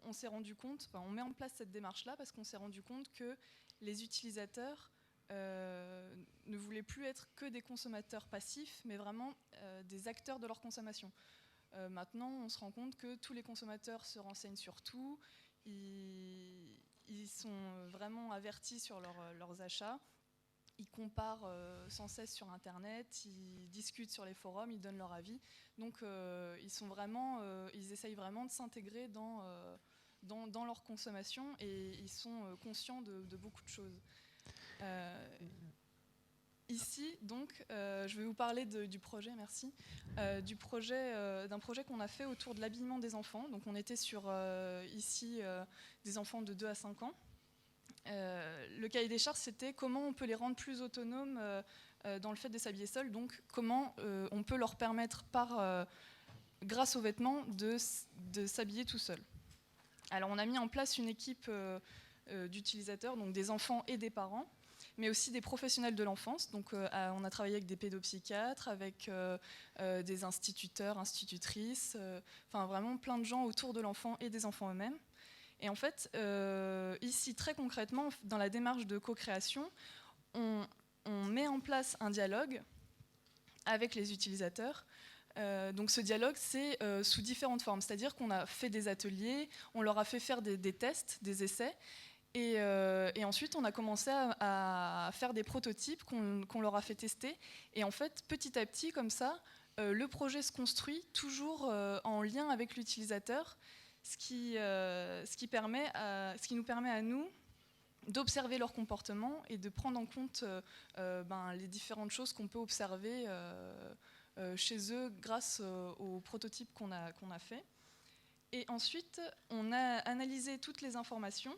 on s'est rendu compte, on met en place cette démarche-là parce qu'on s'est rendu compte que les utilisateurs ne voulaient plus être que des consommateurs passifs, mais vraiment des acteurs de leur consommation. Maintenant, on se rend compte que tous les consommateurs se renseignent sur tout, ils sont vraiment avertis sur leurs achats, ils comparent sans cesse sur Internet, ils discutent sur les forums, ils donnent leur avis. Donc ils essayent vraiment de s'intégrer dans leur consommation et ils sont conscients de beaucoup de choses. Ici, donc, je vais vous parler du projet, merci, d'un projet qu'on a fait autour de l'habillement des enfants. Donc on était sur, ici, des enfants de 2 à 5 ans. Le cahier des charges, c'était comment on peut les rendre plus autonomes dans le fait de s'habiller seuls, donc comment on peut leur permettre, grâce aux vêtements, de s'habiller tout seuls. Alors on a mis en place une équipe d'utilisateurs, donc des enfants et des parents, mais aussi des professionnels de l'enfance. Donc on a travaillé avec des pédopsychiatres, avec des instituteurs, institutrices, enfin vraiment plein de gens autour de l'enfant et des enfants eux-mêmes. Et en fait, ici, très concrètement, dans la démarche de co-création, on met en place un dialogue avec les utilisateurs. Donc ce dialogue, c'est sous différentes formes. C'est-à-dire qu'on a fait des ateliers, on leur a fait faire des tests, des essais, et ensuite on a commencé à faire des prototypes qu'on leur a fait tester. Et en fait, petit à petit, comme ça, le projet se construit toujours en lien avec l'utilisateur, ce qui nous permet à nous d'observer leur comportement et de prendre en compte les différentes choses qu'on peut observer chez eux grâce aux prototypes qu'on a fait. Et ensuite, on a analysé toutes les informations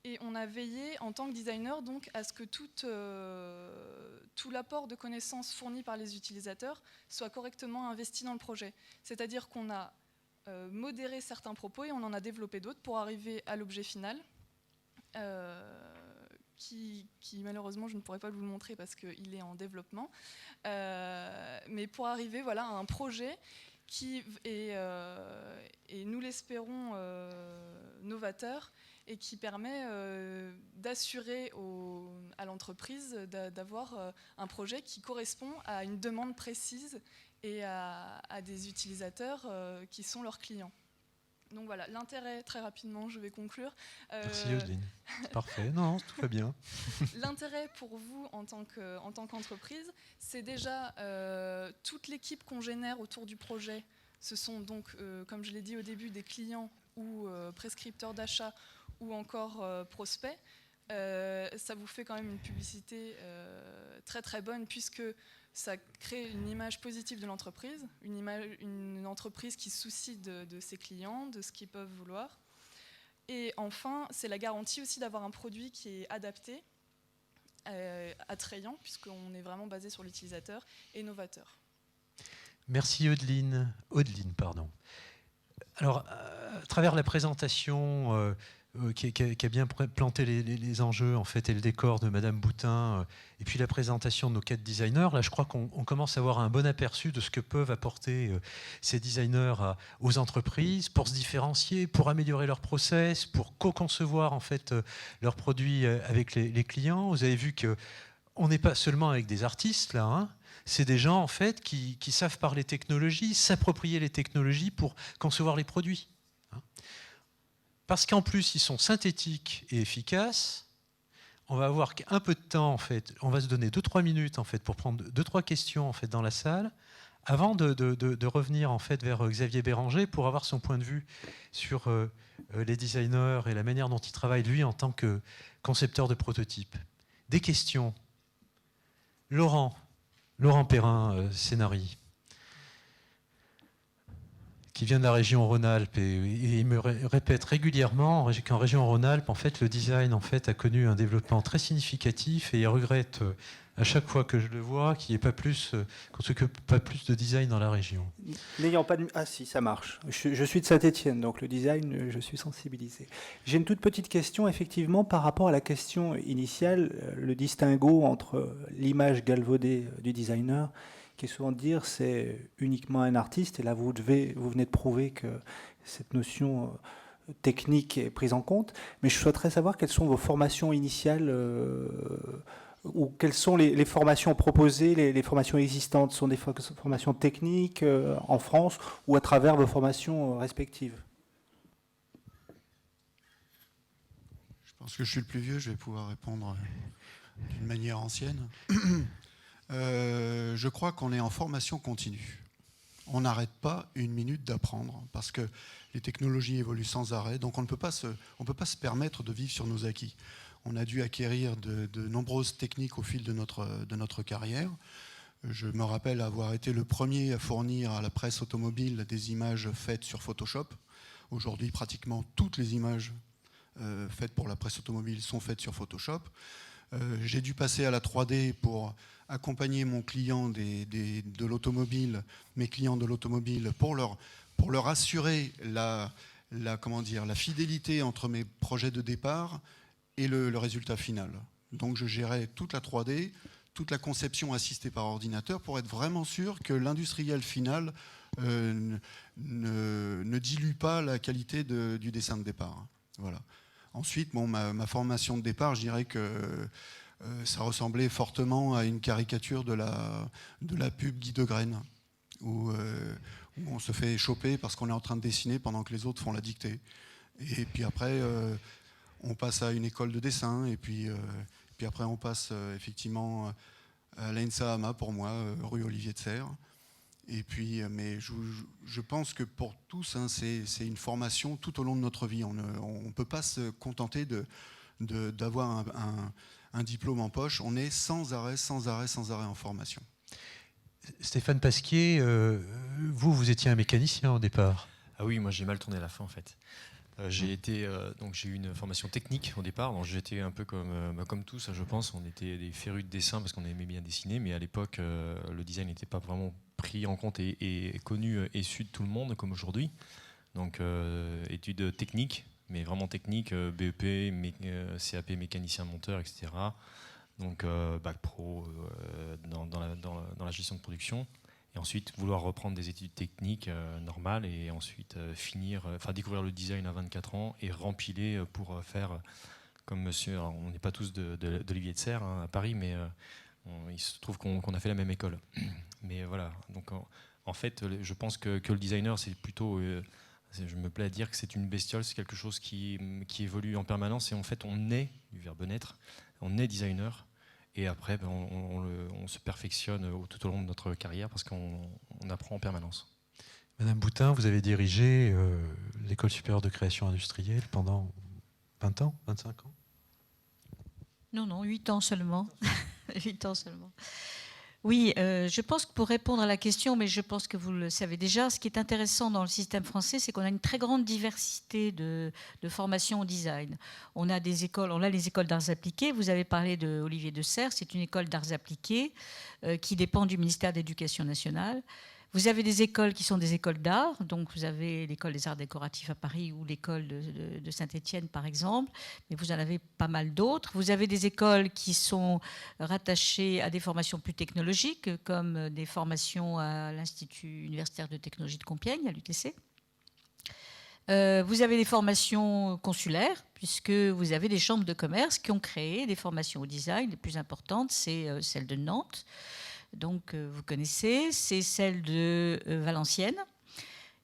et on a veillé en tant que designer donc, à ce que tout l'apport de connaissances fourni par les utilisateurs soit correctement investi dans le projet. C'est-à-dire qu'on a modéré certains propos et on en a développé d'autres pour arriver à l'objet final, qui malheureusement je ne pourrais pas vous le montrer parce qu'il est en développement, mais pour arriver voilà, à un projet qui est, et nous l'espérons, novateur et qui permet d'assurer à l'entreprise d'avoir un projet qui correspond à une demande précise et à des utilisateurs qui sont leurs clients. Donc voilà, l'intérêt, très rapidement, je vais conclure. Merci Odine, parfait, non, tout va bien. L'intérêt pour vous en tant qu'entreprise, c'est déjà toute l'équipe qu'on génère autour du projet. Ce sont donc, comme je l'ai dit au début, des clients ou prescripteurs d'achat ou encore prospects. Ça vous fait quand même une publicité très très bonne puisque ça crée une image positive de l'entreprise, une entreprise qui se soucie de ses clients, de ce qu'ils peuvent vouloir. Et enfin, c'est la garantie aussi d'avoir un produit qui est adapté, attrayant, puisqu'on est vraiment basé sur l'utilisateur, et novateur. Merci Odeline, pardon. Alors, à travers la présentation qui a bien planté les enjeux en fait, et le décor de Madame Boutin, et puis la présentation de nos 4 designers, là je crois qu'on commence à avoir un bon aperçu de ce que peuvent apporter ces designers aux entreprises pour se différencier, pour améliorer leur process, pour co-concevoir en fait, leurs produits avec les clients. Vous avez vu qu'on n'est pas seulement avec des artistes là, hein. C'est des gens en fait, qui savent parler technologie, s'approprier les technologies pour concevoir les produits. Parce qu'en plus, ils sont synthétiques et efficaces. On va avoir un peu de temps, en fait. On va se donner 2-3 minutes en fait, pour prendre 2-3 questions en fait, dans la salle, avant de revenir en fait, vers Xavier Béranger pour avoir son point de vue sur les designers et la manière dont il travaille, lui, en tant que concepteur de prototypes. Des questions. Laurent, Laurent Perrin, scénarii, qui vient de la région Rhône-Alpes, et il me répète régulièrement qu'en région Rhône-Alpes, en fait, le design a connu un développement très significatif, et il regrette à chaque fois que je le vois qu'on ne s'occupe pas plus de design dans la région. N'ayant pas de... Ah si, ça marche. Je suis de Saint-Étienne, donc le design, je suis sensibilisé. J'ai une toute petite question, effectivement, par rapport à la question initiale, le distinguo entre l'image galvaudée du designer, qui est souvent de dire c'est uniquement un artiste, et là vous venez de prouver que cette notion technique est prise en compte, mais je souhaiterais savoir quelles sont vos formations initiales, ou quelles sont les formations proposées, les formations existantes, sont des formations techniques en France ou à travers vos formations respectives? Je pense que je suis le plus vieux, je vais pouvoir répondre d'une manière ancienne. Je crois qu'on est en formation continue. On n'arrête pas une minute d'apprendre parce que les technologies évoluent sans arrêt, donc on ne peut pas se permettre de vivre sur nos acquis. On a dû acquérir de nombreuses techniques au fil de notre carrière. Je me rappelle avoir été le premier à fournir à la presse automobile des images faites sur Photoshop. Aujourd'hui, pratiquement toutes les images faites pour la presse automobile sont faites sur Photoshop. J'ai dû passer à la 3D pour accompagner mon client de l'automobile, mes clients de l'automobile, pour leur assurer la fidélité entre mes projets de départ et le résultat final. Donc je gérais toute la 3D, toute la conception assistée par ordinateur pour être vraiment sûr que l'industriel final ne dilue pas la qualité du dessin de départ. Voilà. Ensuite, ma formation de départ, je dirais que ça ressemblait fortement à une caricature de la pub Guy Degraine, où on se fait choper parce qu'on est en train de dessiner pendant que les autres font la dictée. Et puis après, on passe à une école de dessin, et puis après on passe effectivement à l'ENSA Hama pour moi, rue Olivier de Serres. Et puis, mais je pense que pour tous, hein, c'est une formation tout au long de notre vie. On ne peut pas se contenter d'avoir un diplôme en poche. On est sans arrêt en formation. Stéphane Pasquier, vous étiez un mécanicien au départ. Ah oui, moi j'ai mal tourné à la fin en fait. J'ai eu une formation technique au départ. Donc j'étais un peu comme tous, je pense. On était des férus de dessin parce qu'on aimait bien dessiner, mais à l'époque, le design n'était pas vraiment pris en compte et connu et su de tout le monde comme aujourd'hui. Donc études techniques, mais vraiment techniques, BEP, CAP, mécanicien monteur, etc. Donc bac pro dans la gestion de production. Et ensuite vouloir reprendre des études techniques normales et ensuite découvrir le design à 24 ans et rempiler pour faire comme monsieur. Alors, on n'est pas tous d'Olivier de Serres à Paris, mais il se trouve qu'on a fait la même école. Mais voilà, donc en fait, je pense que le designer, c'est plutôt, je me plais à dire que c'est une bestiole, c'est quelque chose qui évolue en permanence. Et en fait, on est, du verbe naître, on est designer. Et après, on se perfectionne tout au long de notre carrière parce qu'on apprend en permanence. Madame Boutin, vous avez dirigé l'École supérieure de création industrielle pendant 20 ans, 25 ans? Non, 8 ans seulement. 8 ans seulement. Oui, je pense que pour répondre à la question, mais je pense que vous le savez déjà, ce qui est intéressant dans le système français, c'est qu'on a une très grande diversité de formations au design. On a les écoles d'arts appliqués. Vous avez parlé de Olivier de Serres, c'est une école d'arts appliqués qui dépend du ministère de l'Éducation nationale. Vous avez des écoles qui sont des écoles d'art, donc vous avez l'école des arts décoratifs à Paris ou l'école de Saint-Étienne par exemple, mais vous en avez pas mal d'autres. Vous avez des écoles qui sont rattachées à des formations plus technologiques, comme des formations à l'Institut universitaire de technologie de Compiègne, à l'UTC. Vous avez des formations consulaires, puisque vous avez des chambres de commerce qui ont créé des formations au design. Les plus importantes, c'est celle de Nantes. Donc, vous connaissez, c'est celle de Valenciennes,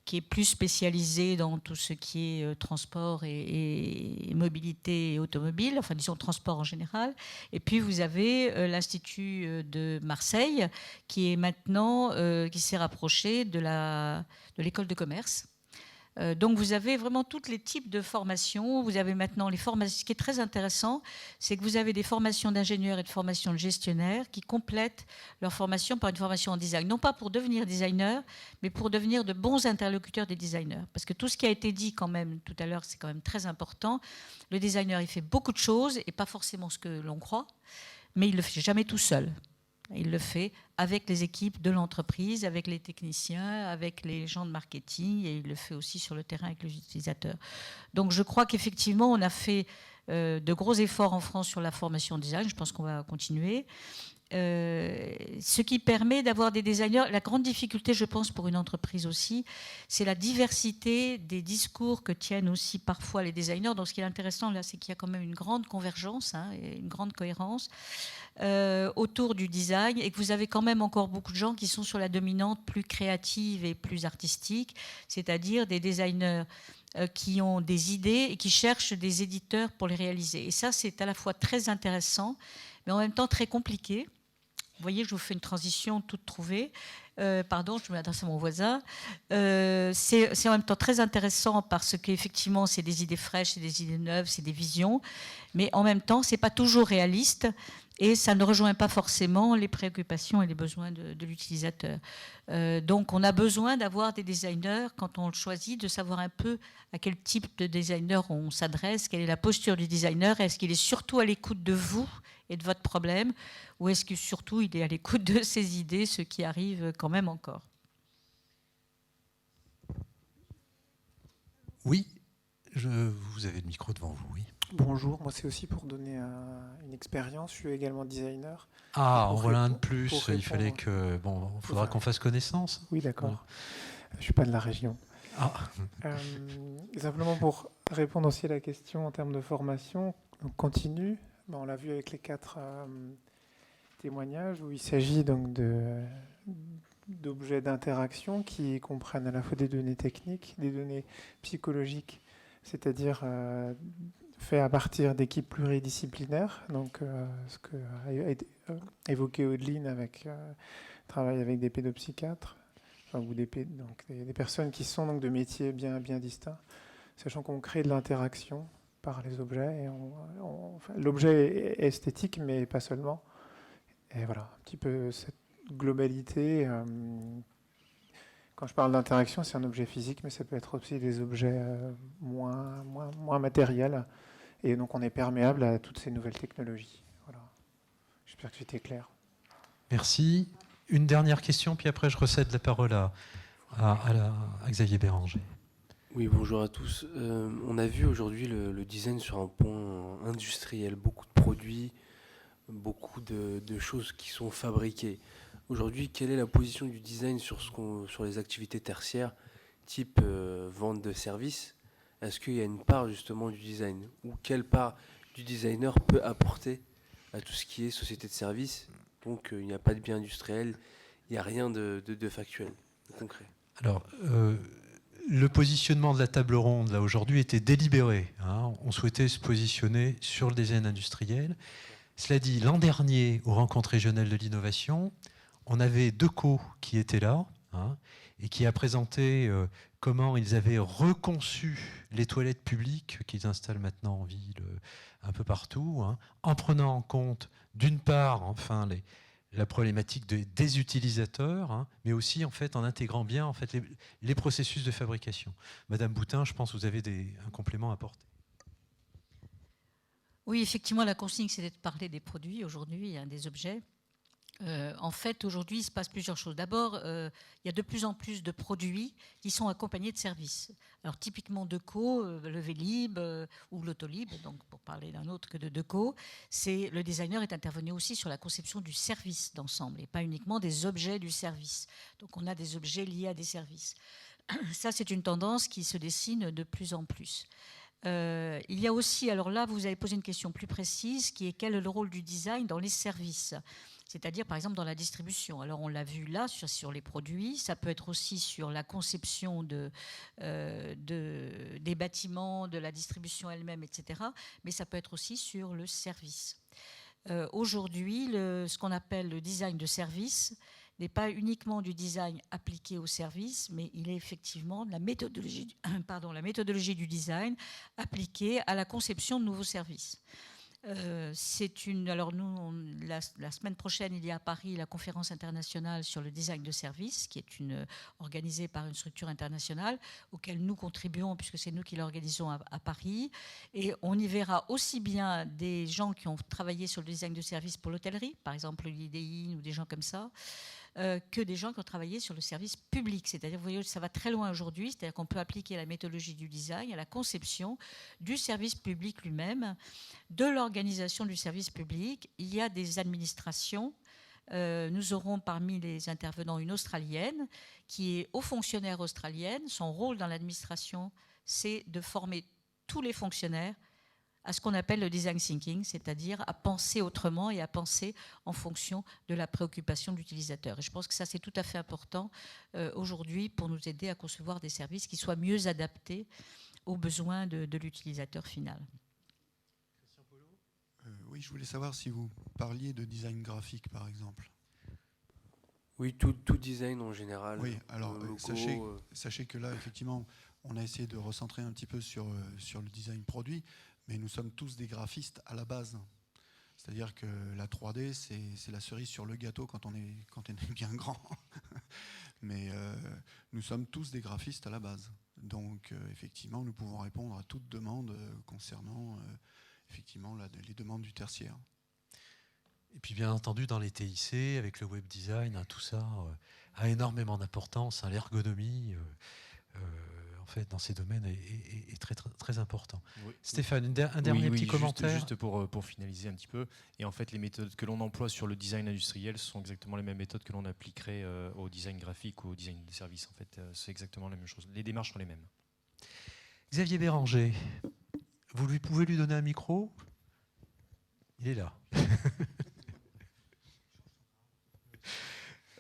qui est plus spécialisée dans tout ce qui est transport et mobilité et automobile, enfin disons transport en général. Et puis vous avez l'Institut de Marseille, qui est maintenant, qui s'est rapproché de l'école de commerce. Donc vous avez vraiment tous les types de formations. Vous avez maintenant les formations. Ce qui est très intéressant, c'est que vous avez des formations d'ingénieurs et de formations de gestionnaires qui complètent leur formation par une formation en design. Non pas pour devenir designer, mais pour devenir de bons interlocuteurs des designers. Parce que tout ce qui a été dit quand même tout à l'heure, c'est quand même très important. Le designer, il fait beaucoup de choses et pas forcément ce que l'on croit, mais il ne le fait jamais tout seul. Il le fait avec les équipes de l'entreprise, avec les techniciens, avec les gens de marketing, et il le fait aussi sur le terrain avec les utilisateurs. Donc je crois qu'effectivement, on a fait de gros efforts en France sur la formation design. Je pense qu'on va continuer. Ce qui permet d'avoir des designers. La grande difficulté, je pense, pour une entreprise aussi, c'est la diversité des discours que tiennent aussi parfois les designers. Donc ce qui est intéressant là, c'est qu'il y a quand même une grande convergence, et une grande cohérence autour du design, et que vous avez quand même encore beaucoup de gens qui sont sur la dominante plus créative et plus artistique, c'est-à-dire des designers qui ont des idées et qui cherchent des éditeurs pour les réaliser. Et ça, c'est à la fois très intéressant, mais en même temps très compliqué. Vous voyez, je vous fais une transition toute trouvée. Pardon, je m'adresse à mon voisin. C'est en même temps très intéressant parce qu'effectivement, c'est des idées fraîches, c'est des idées neuves, c'est des visions. Mais en même temps, ce n'est pas toujours réaliste et ça ne rejoint pas forcément les préoccupations et les besoins de l'utilisateur. Donc, on a besoin d'avoir des designers, quand on le choisit, de savoir un peu à quel type de designer on s'adresse, quelle est la posture du designer, est-ce qu'il est surtout à l'écoute de vous et de votre problème, ou est-ce que surtout il est à l'écoute de ses idées, ce qui arrive quand même encore. Oui, vous avez le micro devant vous, oui. Bonjour, moi c'est aussi pour donner une expérience, je suis également designer. Ah, Pour voilà un de répondre- plus, pour il fallait répondre- que... Bon, il faudra qu'on fasse connaissance. Oui, d'accord. Voilà. Je ne suis pas de la région. Ah. Simplement pour répondre aussi à la question en termes de formation continue, on l'a vu avec les 4 témoignages où il s'agit donc d'objets d'interaction qui comprennent à la fois des données techniques, des données psychologiques, c'est-à-dire fait à partir d'équipes pluridisciplinaires, donc ce que a évoqué Audeline avec travail avec des pédopsychiatres, ou donc des personnes qui sont donc de métiers bien distincts, sachant qu'on crée de l'interaction par les objets. Et l'objet est esthétique, mais pas seulement. Et voilà, un petit peu cette globalité. Quand je parle d'interaction, c'est un objet physique, mais ça peut être aussi des objets moins matériels. Et donc, on est perméable à toutes ces nouvelles technologies. Voilà. J'espère que c'était clair. Merci. Une dernière question, puis après je recède la parole à Xavier Béranger. Oui, bonjour à tous. On a vu aujourd'hui le design sur un point industriel, beaucoup de produits, beaucoup de choses qui sont fabriquées. Aujourd'hui, quelle est la position du design sur les activités tertiaires, type vente de services? Est-ce qu'il y a une part justement du design? Ou quelle part du designer peut apporter à tout ce qui est société de services? Donc il n'y a pas de bien industriel, il n'y a rien de factuel, de concret. Alors, le positionnement de la table ronde, là, aujourd'hui, était délibéré. On souhaitait se positionner sur le design industriel. Cela dit, l'an dernier, aux rencontres régionales de l'innovation, on avait Deco qui était là, et qui a présenté comment ils avaient reconçu les toilettes publiques qu'ils installent maintenant en ville un peu partout, en prenant en compte, d'une part, la problématique des utilisateurs, mais aussi en fait en intégrant bien en fait les processus de fabrication. Madame Boutin, je pense que vous avez un complément à apporter. Oui, effectivement, la consigne, c'est de parler des produits aujourd'hui, des objets. En fait, aujourd'hui, il se passe plusieurs choses. D'abord, il y a de plus en plus de produits qui sont accompagnés de services. Alors, typiquement Deco, le Vélib ou l'Autolib, donc pour parler d'un autre que de Deco, le designer est intervenu aussi sur la conception du service d'ensemble et pas uniquement des objets du service. Donc, on a des objets liés à des services. Ça, c'est une tendance qui se dessine de plus en plus. Il y a aussi, alors là, vous avez posé une question plus précise, qui est quel est le rôle du design dans les services ? C'est-à-dire, par exemple, dans la distribution. Alors, on l'a vu là, sur les produits. Ça peut être aussi sur la conception des bâtiments, de la distribution elle-même, etc. Mais ça peut être aussi sur le service. Aujourd'hui, ce qu'on appelle le design de service n'est pas uniquement du design appliqué au service, mais il est effectivement de la méthodologie, la méthodologie du design appliquée à la conception de nouveaux services. Alors nous, la semaine prochaine, il y a à Paris la conférence internationale sur le design de services, qui est organisée par une structure internationale auquel nous contribuons, puisque c'est nous qui l'organisons à Paris. Et on y verra aussi bien des gens qui ont travaillé sur le design de services pour l'hôtellerie, par exemple l'IDI ou des gens comme ça, que des gens qui ont travaillé sur le service public. C'est-à-dire, vous voyez, ça va très loin aujourd'hui, c'est-à-dire qu'on peut appliquer la méthodologie du design à la conception du service public lui-même, de l'organisation du service public. Il y a des administrations. Nous aurons parmi les intervenants une Australienne qui est haut fonctionnaire australienne. Son rôle dans l'administration, c'est de former tous les fonctionnaires à ce qu'on appelle le design thinking, c'est-à-dire à penser autrement et à penser en fonction de la préoccupation de l'utilisateur. Et je pense que ça, c'est tout à fait important aujourd'hui pour nous aider à concevoir des services qui soient mieux adaptés aux besoins de l'utilisateur final. Oui, je voulais savoir si vous parliez de design graphique, par exemple. Oui, tout design en général. Oui, alors logo, sachez que là, effectivement, on a essayé de recentrer un petit peu sur le design produit, mais nous sommes tous des graphistes à la base. C'est-à-dire que la 3D, c'est la cerise sur le gâteau quand on est bien grand. Mais nous sommes tous des graphistes à la base. Donc, effectivement, nous pouvons répondre à toute demande concernant effectivement les demandes du tertiaire. Et puis bien entendu dans les TIC, avec le web design, tout ça a énormément d'importance. L'ergonomie, en fait, dans ces domaines est très, très, très important. Oui. Stéphane, un dernier petit commentaire. Juste pour finaliser un petit peu. Et en fait, les méthodes que l'on emploie sur le design industriel sont exactement les mêmes méthodes que l'on appliquerait au design graphique ou au design de service. En fait, c'est exactement la même chose. Les démarches sont les mêmes. Xavier Béranger, vous pouvez lui donner un micro? Il est là.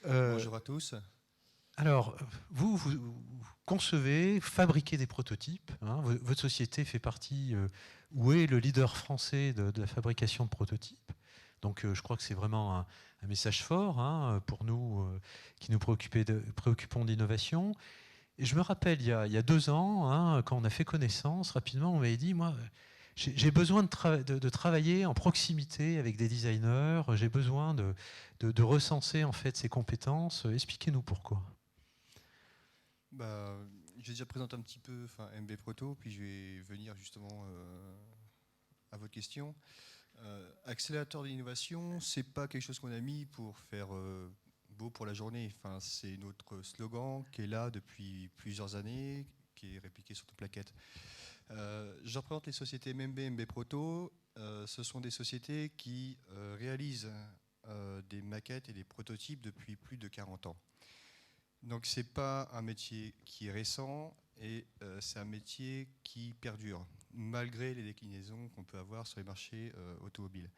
Bonjour à tous. Alors, vous concevez, fabriquez des prototypes. Votre société fait partie, ou est le leader français de la fabrication de prototypes. Donc, je crois que c'est vraiment un message fort pour nous qui nous préoccupons d'innovation. Et je me rappelle, il y a 2 ans, quand on a fait connaissance, rapidement, on m'avait dit, moi, j'ai besoin de travailler en proximité avec des designers, j'ai besoin de recenser en fait ces compétences. Expliquez-nous pourquoi. J'ai déjà présenté un petit peu MB Proto, puis je vais venir justement à votre question. Accélérateur d'innovation, c'est pas quelque chose qu'on a mis pour faire beau pour la journée. C'est notre slogan qui est là depuis plusieurs années, qui est répliqué sur nos plaquettes. Je représente les sociétés MB Proto. Ce sont des sociétés qui réalisent des maquettes et des prototypes depuis plus de 40 ans. Donc ce n'est pas un métier qui est récent et c'est un métier qui perdure, malgré les déclinaisons qu'on peut avoir sur les marchés automobiles.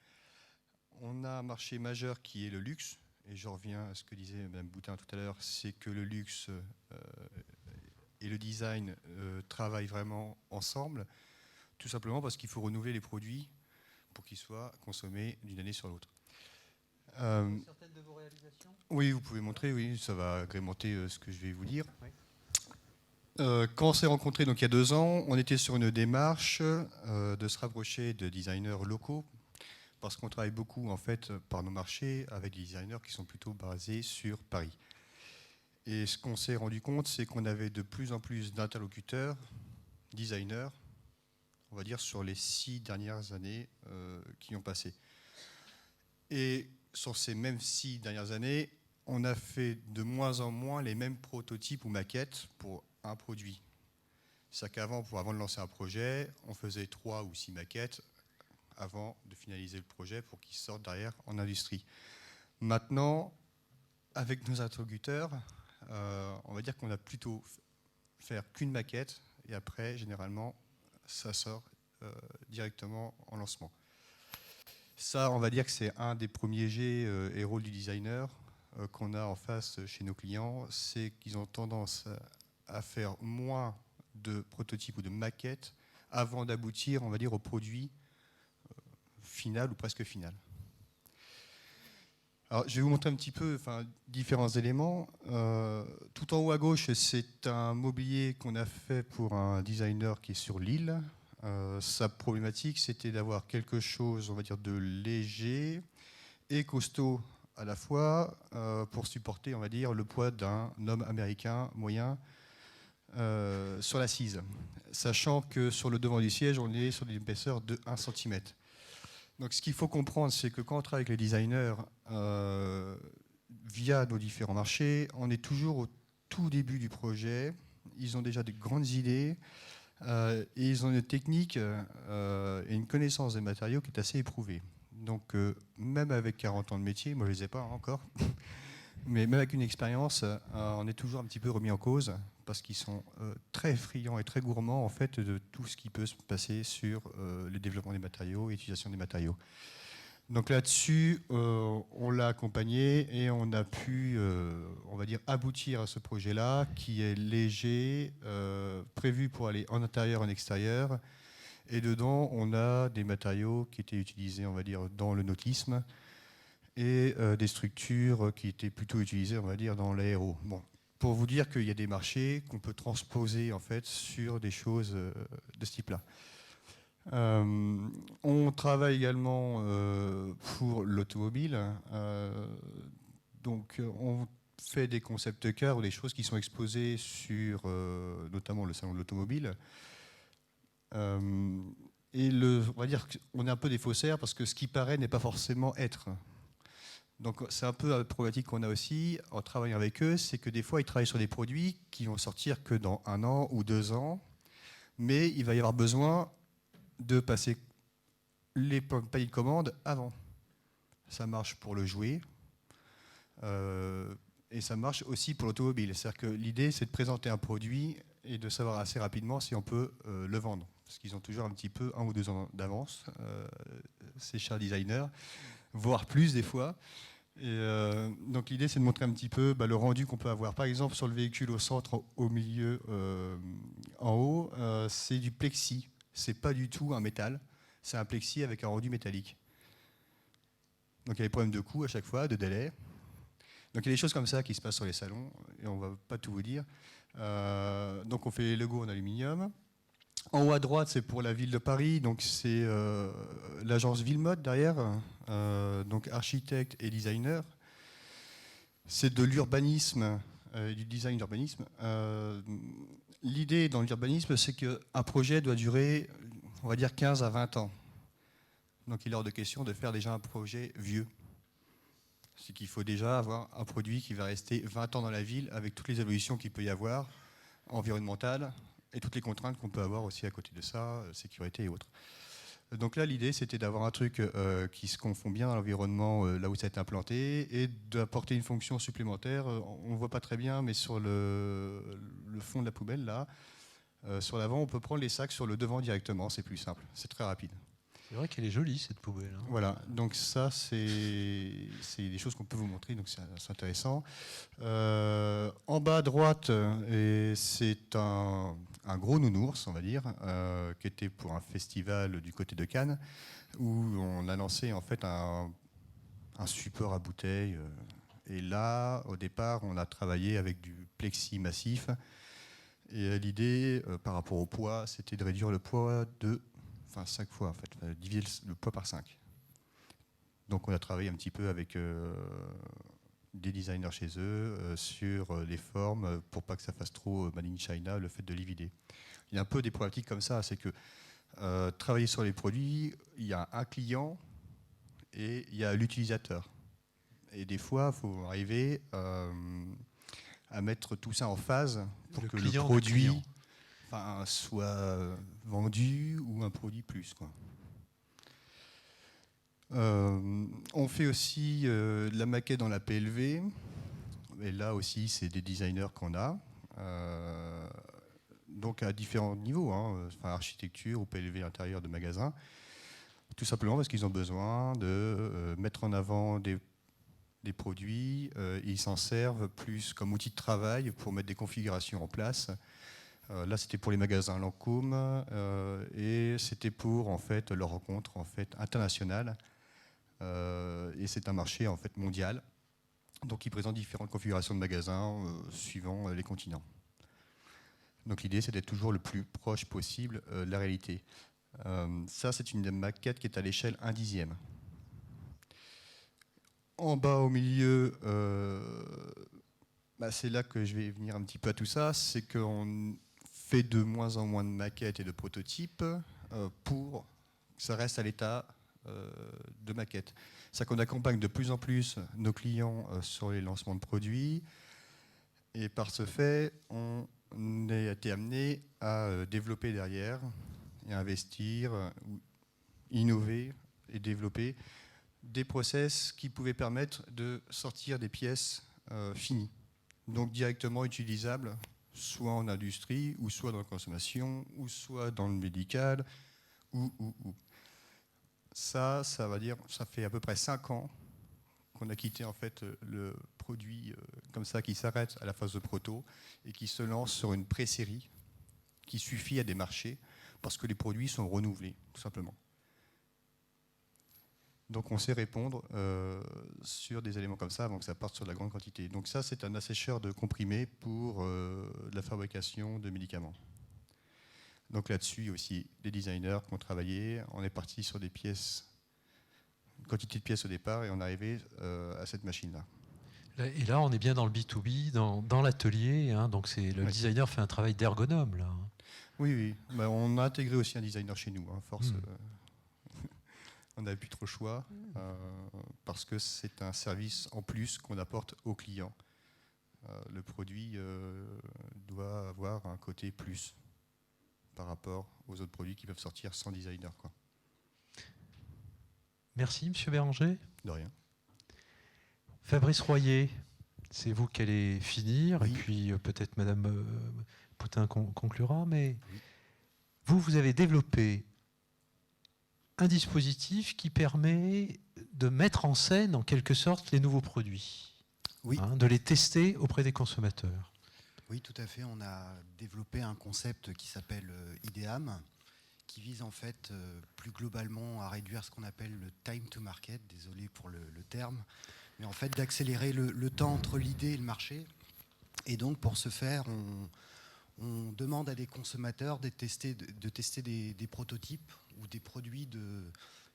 On a un marché majeur qui est le luxe, et je reviens à ce que disait Mme Boutin tout à l'heure, c'est que le luxe et le design travaillent vraiment ensemble, tout simplement parce qu'il faut renouveler les produits pour qu'ils soient consommés d'une année sur l'autre. Certaines de vos réalisations ? Oui, vous pouvez montrer, oui, ça va agrémenter ce que je vais vous dire. Oui. Quand on s'est rencontrés donc, il y a 2 ans, on était sur une démarche de se rapprocher de designers locaux, parce qu'on travaille beaucoup en fait par nos marchés avec des designers qui sont plutôt basés sur Paris. Et ce qu'on s'est rendu compte, c'est qu'on avait de plus en plus d'interlocuteurs, designers, on va dire sur les 6 dernières années qui ont passé. Et sur ces mêmes 6 dernières années, on a fait de moins en moins les mêmes prototypes ou maquettes pour un produit. C'est-à-dire qu'avant, avant de lancer un projet, on faisait 3 ou 6 maquettes avant de finaliser le projet pour qu'il sorte derrière en industrie. Maintenant, avec nos interlocuteurs, on va dire qu'on a plutôt faire qu'une maquette et après, généralement, ça sort directement en lancement. Ça, on va dire que c'est un des premiers jets et rôles du designer qu'on a en face chez nos clients, c'est qu'ils ont tendance à faire moins de prototypes ou de maquettes avant d'aboutir, on va dire, au produit final ou presque final. Alors, je vais vous montrer un petit peu différents éléments. Tout en haut à gauche, c'est un mobilier qu'on a fait pour un designer qui est sur l'île. Sa problématique, c'était d'avoir quelque chose, on va dire, de léger et costaud à la fois pour supporter, on va dire, le poids d'un homme américain moyen sur l'assise. Sachant que sur le devant du siège, on est sur une épaisseur de 1 cm. Donc ce qu'il faut comprendre, c'est que quand on travaille avec les designers, via nos différents marchés, on est toujours au tout début du projet. Ils ont déjà de grandes idées et ils ont une technique et une connaissance des matériaux qui est assez éprouvée. Donc même avec 40 ans de métier, moi je ne les ai pas encore, mais même avec une expérience, on est toujours un petit peu remis en cause parce qu'ils sont très friands et très gourmands en fait de tout ce qui peut se passer sur le développement des matériaux et l'utilisation des matériaux. Donc là-dessus, on l'a accompagné et on a pu, on va dire, aboutir à ce projet-là qui est léger, prévu pour aller en intérieur, en extérieur. Et dedans, on a des matériaux qui étaient utilisés, on va dire, dans le nautisme et des structures qui étaient plutôt utilisées, on va dire, dans l'aéro. Bon, pour vous dire qu'il y a des marchés qu'on peut transposer en fait sur des choses de ce type-là. On travaille également pour l'automobile. Donc, on fait des concept cars ou des choses qui sont exposées sur notamment le salon de l'automobile. Et on va dire qu'on est un peu des faussaires parce que ce qui paraît n'est pas forcément être. Donc c'est un peu la problématique qu'on a aussi en travaillant avec eux, c'est que des fois ils travaillent sur des produits qui vont sortir que dans 1 an ou 2 ans, mais il va y avoir besoin de passer les paniers de commandes avant. Ça marche pour le jouet et ça marche aussi pour l'automobile. C'est-à-dire que l'idée c'est de présenter un produit et de savoir assez rapidement si on peut le vendre. Parce qu'ils ont toujours un petit peu 1 ou 2 ans d'avance, ces chers designers, voire plus des fois. Et donc l'idée c'est de montrer un petit peu le rendu qu'on peut avoir. Par exemple sur le véhicule au centre, au milieu, en haut, c'est du plexi. C'est pas du tout un métal, c'est un plexi avec un rendu métallique. Donc il y a des problèmes de coût à chaque fois, de délai. Donc il y a des choses comme ça qui se passent sur les salons, et on ne va pas tout vous dire. Donc on fait les logos en aluminium. En haut à droite, c'est pour la ville de Paris, donc c'est l'agence Villemode derrière, donc architecte et designer. C'est de l'urbanisme, du design d'urbanisme. L'idée dans l'urbanisme, c'est qu'un projet doit durer, on va dire, 15 à 20 ans. Donc il est hors de question de faire déjà un projet vieux. C'est qu'il faut déjà avoir un produit qui va rester 20 ans dans la ville avec toutes les évolutions qu'il peut y avoir, environnementales, et toutes les contraintes qu'on peut avoir aussi à côté de ça, sécurité et autres. Donc là, l'idée, c'était d'avoir un truc qui se confond bien dans l'environnement là où ça est implanté et d'apporter une fonction supplémentaire. On ne voit pas très bien, mais sur le fond de la poubelle, là, sur l'avant, on peut prendre les sacs sur le devant directement. C'est plus simple, c'est très rapide. C'est vrai qu'elle est jolie, cette poubelle. Hein. Voilà, donc ça, c'est des choses qu'on peut vous montrer, donc c'est intéressant. En bas à droite, c'est un gros nounours, on va dire, qui était pour un festival du côté de Cannes, où on a lancé en fait un support à bouteille. Et là, au départ, on a travaillé avec du plexi massif. Et l'idée, par rapport au poids, c'était de réduire le poids de 5 fois, en fait, diviser le poids par 5. Donc on a travaillé un petit peu avec des designers chez eux sur les formes pour pas que ça fasse trop Made in China, le fait de les vider. Il y a un peu des problématiques comme ça, c'est que travailler sur les produits, il y a un client et il y a l'utilisateur. Et des fois, il faut arriver à mettre tout ça en phase pour que le produit soit vendu ou un produit plus, quoi. On fait aussi de la maquette dans la PLV. Et là aussi, c'est des designers qu'on a. Donc à différents niveaux, architecture ou PLV intérieur de magasin. Tout simplement parce qu'ils ont besoin de mettre en avant des produits. Ils s'en servent plus comme outil de travail pour mettre des configurations en place. Là, c'était pour les magasins Lancôme et c'était pour en fait leur rencontre en fait internationale Et c'est un marché en fait mondial, donc il présente différentes configurations de magasins suivant les continents. Donc l'idée, c'est d'être toujours le plus proche possible de la réalité. Ça, c'est une maquette qui est à l'échelle 1/10. En bas au milieu, c'est là que je vais venir un petit peu à tout ça, c'est qu'on fait de moins en moins de maquettes et de prototypes pour que ça reste à l'état de maquette. C'est qu'on accompagne de plus en plus nos clients sur les lancements de produits, et par ce fait, on a été amené à développer derrière et investir, innover et développer des process qui pouvaient permettre de sortir des pièces finies, donc directement utilisables, soit en industrie, ou soit dans la consommation, ou soit dans le médical, ou. Ça fait à peu près 5 ans qu'on a quitté en fait le produit comme ça qui s'arrête à la phase de proto et qui se lance sur une pré-série qui suffit à des marchés parce que les produits sont renouvelés, tout simplement. Donc on sait répondre sur des éléments comme ça avant que ça parte sur de la grande quantité. Donc ça, c'est un assécheur de comprimés pour la fabrication de médicaments. Donc là-dessus, il y a aussi des designers qui ont travaillé. On est parti sur des pièces, une quantité de pièces au départ, et on est arrivé à cette machine-là. Et là, on est bien dans le B2B, dans l'atelier. Hein, donc le designer fait un travail d'ergonome, là. Oui. On a intégré aussi un designer chez nous, force. On n'avait plus trop le choix, parce que c'est un service en plus qu'on apporte aux clients. Le produit doit avoir un côté plus par rapport aux autres produits qui peuvent sortir sans designer, quoi. Merci, Monsieur Béranger. De rien. Fabrice Royer, c'est vous qui allez finir, Oui. et puis peut-être Madame Poutin conclura, mais oui. Vous avez développé un dispositif qui permet de mettre en scène, en quelque sorte, les nouveaux produits, Oui. De les tester auprès des consommateurs. Oui, tout à fait. On a développé un concept qui s'appelle IDEAM, qui vise en fait plus globalement à réduire ce qu'on appelle le time to market, désolé pour le terme, mais en fait d'accélérer le temps entre l'idée et le marché. Et donc pour ce faire, on demande à des consommateurs de tester des prototypes ou des produits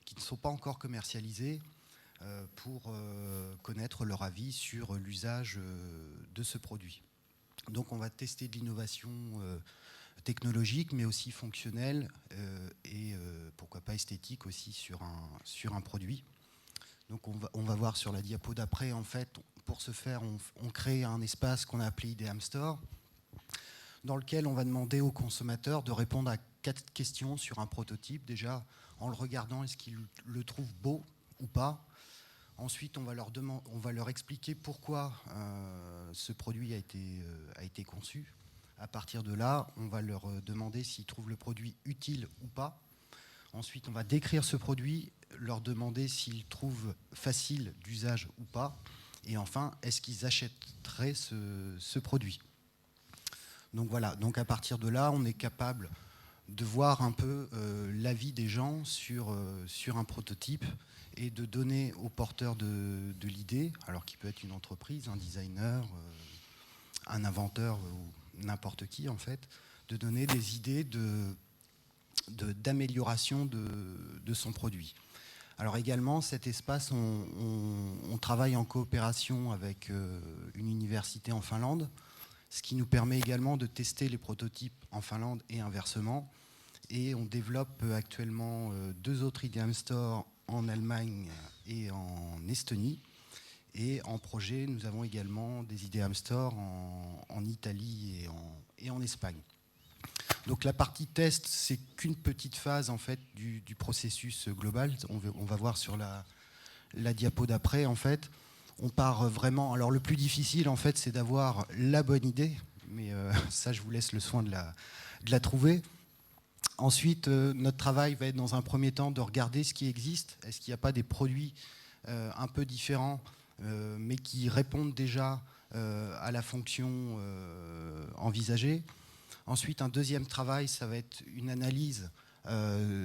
qui ne sont pas encore commercialisés pour connaître leur avis sur l'usage de ce produit. Donc on va tester de l'innovation technologique, mais aussi fonctionnelle et pourquoi pas esthétique aussi sur un produit. Donc on va voir sur la diapo d'après, en fait, pour ce faire, on crée un espace qu'on a appelé IDEAM Store, dans lequel on va demander aux consommateurs de répondre à 4 questions sur un prototype. Déjà, en le regardant, est-ce qu'ils le trouvent beau ou pas ? Ensuite, on va leur expliquer pourquoi ce produit a été conçu. À partir de là, on va leur demander s'ils trouvent le produit utile ou pas. Ensuite, on va décrire ce produit, leur demander s'ils trouvent facile d'usage ou pas. Et enfin, est-ce qu'ils achèteraient ce produit ? Donc voilà, donc à partir de là, on est capable de voir un peu l'avis des gens sur un prototype et de donner au porteur de l'idée, alors qui peut être une entreprise, un designer, un inventeur ou n'importe qui en fait, de donner des idées d'amélioration de son produit. Alors également, cet espace, on travaille en coopération avec une université en Finlande, ce qui nous permet également de tester les prototypes en Finlande et inversement. Et on développe actuellement 2 autres IDEAM Store en Allemagne et en Estonie. Et en projet, nous avons également des IDEAM Store en Italie et en Espagne. Donc la partie test, c'est qu'une petite phase en fait du processus global. On va voir sur la diapo d'après en fait. On part vraiment. Alors le plus difficile en fait, c'est d'avoir la bonne idée, mais ça, je vous laisse le soin de la trouver. Ensuite, notre travail va être dans un premier temps de regarder ce qui existe. Est-ce qu'il n'y a pas des produits un peu différents, mais qui répondent déjà à la fonction envisagée. Ensuite, un deuxième travail, ça va être une analyse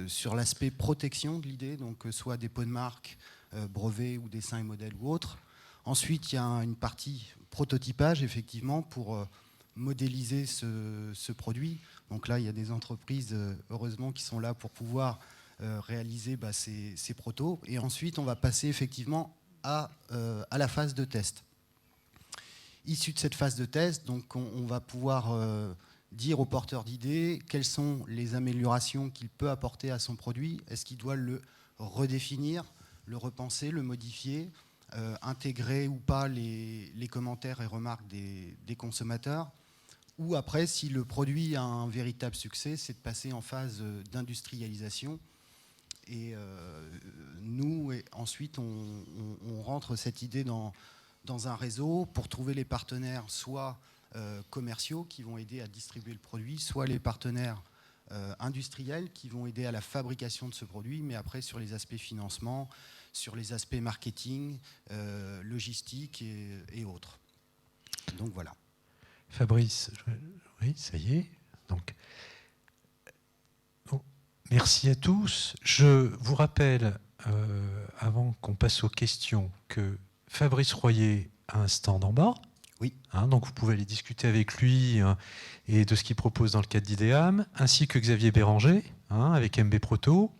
sur l'aspect protection de l'idée, donc soit des pots de marque, brevets ou dessins et modèles ou autres. Ensuite, il y a une partie prototypage, effectivement, pour modéliser ce produit. Donc là, il y a des entreprises, heureusement, qui sont là pour pouvoir réaliser ces protos. Et ensuite, on va passer effectivement à la phase de test. Issu de cette phase de test, donc on va pouvoir dire au porteur d'idées quelles sont les améliorations qu'il peut apporter à son produit. Est-ce qu'il doit le redéfinir, le repenser, le modifier, intégrer ou pas les commentaires et remarques des consommateurs. Ou après, si le produit a un véritable succès, c'est de passer en phase d'industrialisation. Et nous, ensuite, on rentre cette idée dans un réseau pour trouver les partenaires, soit commerciaux qui vont aider à distribuer le produit, soit les partenaires industriels qui vont aider à la fabrication de ce produit, mais après sur les aspects financement, sur les aspects marketing, logistique et autres. Donc voilà. Fabrice, oui, ça y est. Donc, merci à tous. Je vous rappelle, avant qu'on passe aux questions, que Fabrice Royer a un stand en bas. Oui. Donc vous pouvez aller discuter avec lui et de ce qu'il propose dans le cadre d'IDEAM, ainsi que Xavier Béranger, avec MB Proto.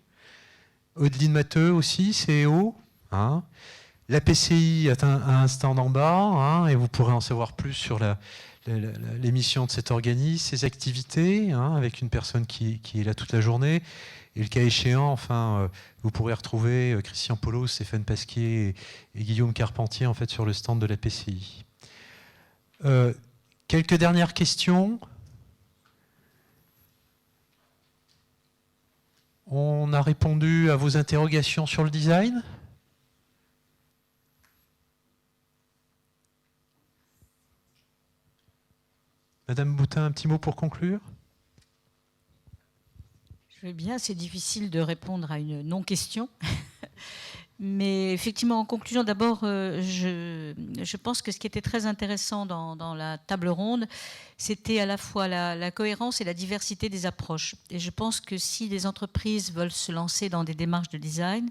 Audeline Matteux aussi, CEO. La PCI a un stand en bas, et vous pourrez en savoir plus sur l'émission de cet organisme, ses activités, avec une personne qui est là toute la journée. Et le cas échéant, vous pourrez retrouver Christian Polo, Stéphane Pasquier et Guillaume Carpentier en fait, sur le stand de la PCI. Quelques dernières questions. On a répondu à vos interrogations sur le design. Madame Boutin, un petit mot pour conclure? Je veux bien, c'est difficile de répondre à une non-question. Mais effectivement, en conclusion, d'abord, je pense que ce qui était très intéressant dans la table ronde, c'était à la fois la cohérence et la diversité des approches. Et je pense que si les entreprises veulent se lancer dans des démarches de design,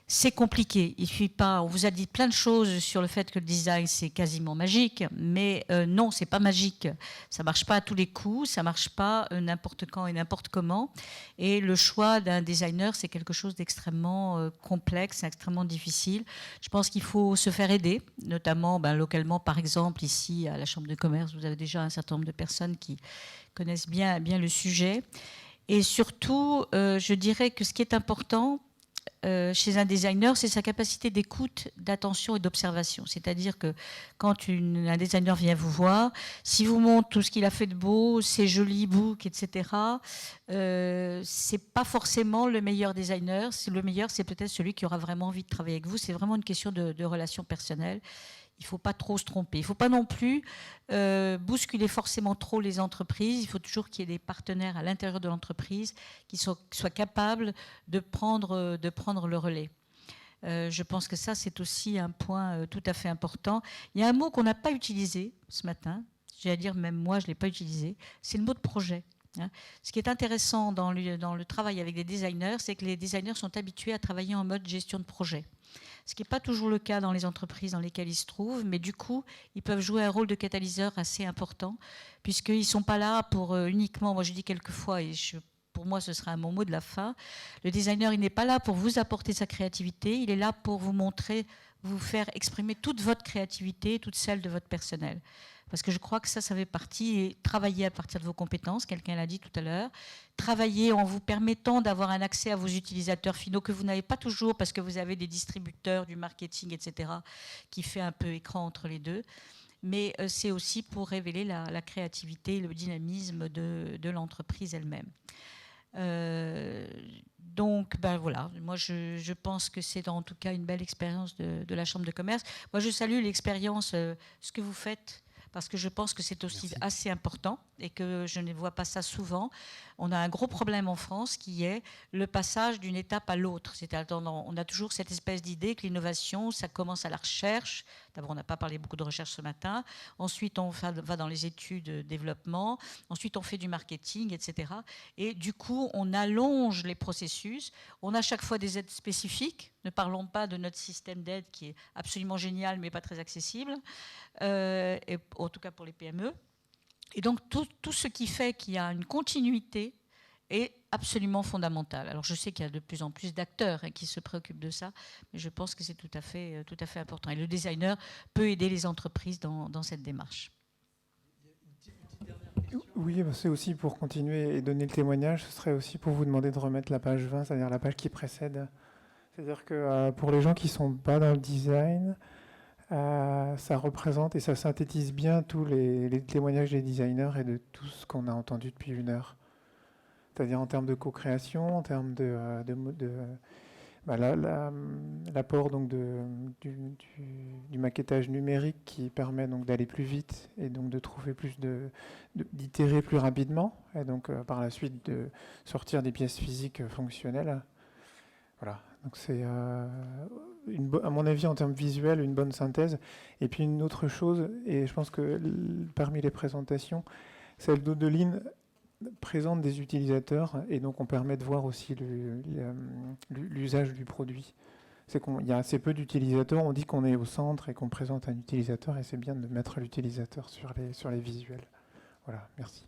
c'est compliqué. Il suffit pas. On vous a dit plein de choses sur le fait que le design c'est quasiment magique, mais non, c'est pas magique. Ça marche pas à tous les coups, ça marche pas n'importe quand et n'importe comment. Et le choix d'un designer, c'est quelque chose d'extrêmement complexe, extrêmement difficile. Je pense qu'il faut se faire aider, notamment localement, par exemple ici à la Chambre de commerce, vous avez déjà un certain nombre de personnes qui connaissent bien le sujet. Et surtout, je dirais que ce qui est important chez un designer, c'est sa capacité d'écoute, d'attention et d'observation. C'est-à-dire que quand un designer vient vous voir, si vous montre tout ce qu'il a fait de beau, ses jolis books, etc., c'est pas forcément le meilleur designer. Le meilleur, c'est peut-être celui qui aura vraiment envie de travailler avec vous. C'est vraiment une question de relation personnelle. Il ne faut pas trop se tromper. Il ne faut pas non plus bousculer forcément trop les entreprises. Il faut toujours qu'il y ait des partenaires à l'intérieur de l'entreprise qui soient capables de prendre le relais. Je pense que ça, c'est aussi un point tout à fait important. Il y a un mot qu'on n'a pas utilisé ce matin. J'allais dire, même moi, je ne l'ai pas utilisé. C'est le mot de projet. Ce qui est intéressant dans le travail avec des designers, c'est que les designers sont habitués à travailler en mode gestion de projet. Ce qui n'est pas toujours le cas dans les entreprises dans lesquelles ils se trouvent, mais du coup, ils peuvent jouer un rôle de catalyseur assez important, puisqu'ils ne sont pas là pour uniquement, moi je dis quelquefois, et pour moi ce sera mon mot de la fin, le designer, il n'est pas là pour vous apporter sa créativité, il est là pour vous montrer, vous faire exprimer toute votre créativité, toute celle de votre personnel. Parce que je crois que ça fait partie, et travailler à partir de vos compétences, quelqu'un l'a dit tout à l'heure, travailler en vous permettant d'avoir un accès à vos utilisateurs finaux que vous n'avez pas toujours parce que vous avez des distributeurs, du marketing, etc., qui fait un peu écran entre les deux. Mais c'est aussi pour révéler la créativité, le dynamisme de l'entreprise elle-même. Donc, voilà, moi je pense que c'est en tout cas une belle expérience de la Chambre de commerce. Moi je salue l'expérience, ce que vous faites, parce que je pense que c'est aussi assez important et que je ne vois pas ça souvent. On a un gros problème en France qui est le passage d'une étape à l'autre. C'est-à-dire on a toujours cette espèce d'idée que l'innovation, ça commence à la recherche D'abord, on n'a pas parlé beaucoup de recherche ce matin. Ensuite, on va dans les études développement. Ensuite, on fait du marketing, etc. Et du coup, on allonge les processus. On a chaque fois des aides spécifiques. Ne parlons pas de notre système d'aide qui est absolument génial, mais pas très accessible, et en tout cas pour les PME. Et donc, tout ce qui fait qu'il y a une continuité est absolument fondamental. Alors, je sais qu'il y a de plus en plus d'acteurs qui se préoccupent de ça, mais je pense que c'est tout à fait important. Et le designer peut aider les entreprises dans cette démarche. Oui, c'est aussi pour continuer et donner le témoignage, ce serait aussi pour vous demander de remettre la page 20, c'est-à-dire la page qui précède. C'est-à-dire que pour les gens qui ne sont pas dans le design, ça représente et ça synthétise bien tous les témoignages des designers et de tout ce qu'on a entendu depuis 1 heure. C'est-à-dire en termes de co-création, en termes l'apport donc du maquettage numérique qui permet donc d'aller plus vite et donc de trouver d'itérer plus rapidement et donc par la suite de sortir des pièces physiques fonctionnelles. Voilà. Donc c'est, à mon avis, en termes visuels, une bonne synthèse. Et puis une autre chose, et je pense que parmi les présentations, celle d'Odeline présente des utilisateurs, et donc on permet de voir aussi l'usage du produit. C'est qu'il y a assez peu d'utilisateurs, on dit qu'on est au centre et qu'on présente un utilisateur, et c'est bien de mettre l'utilisateur sur les visuels. Voilà, merci.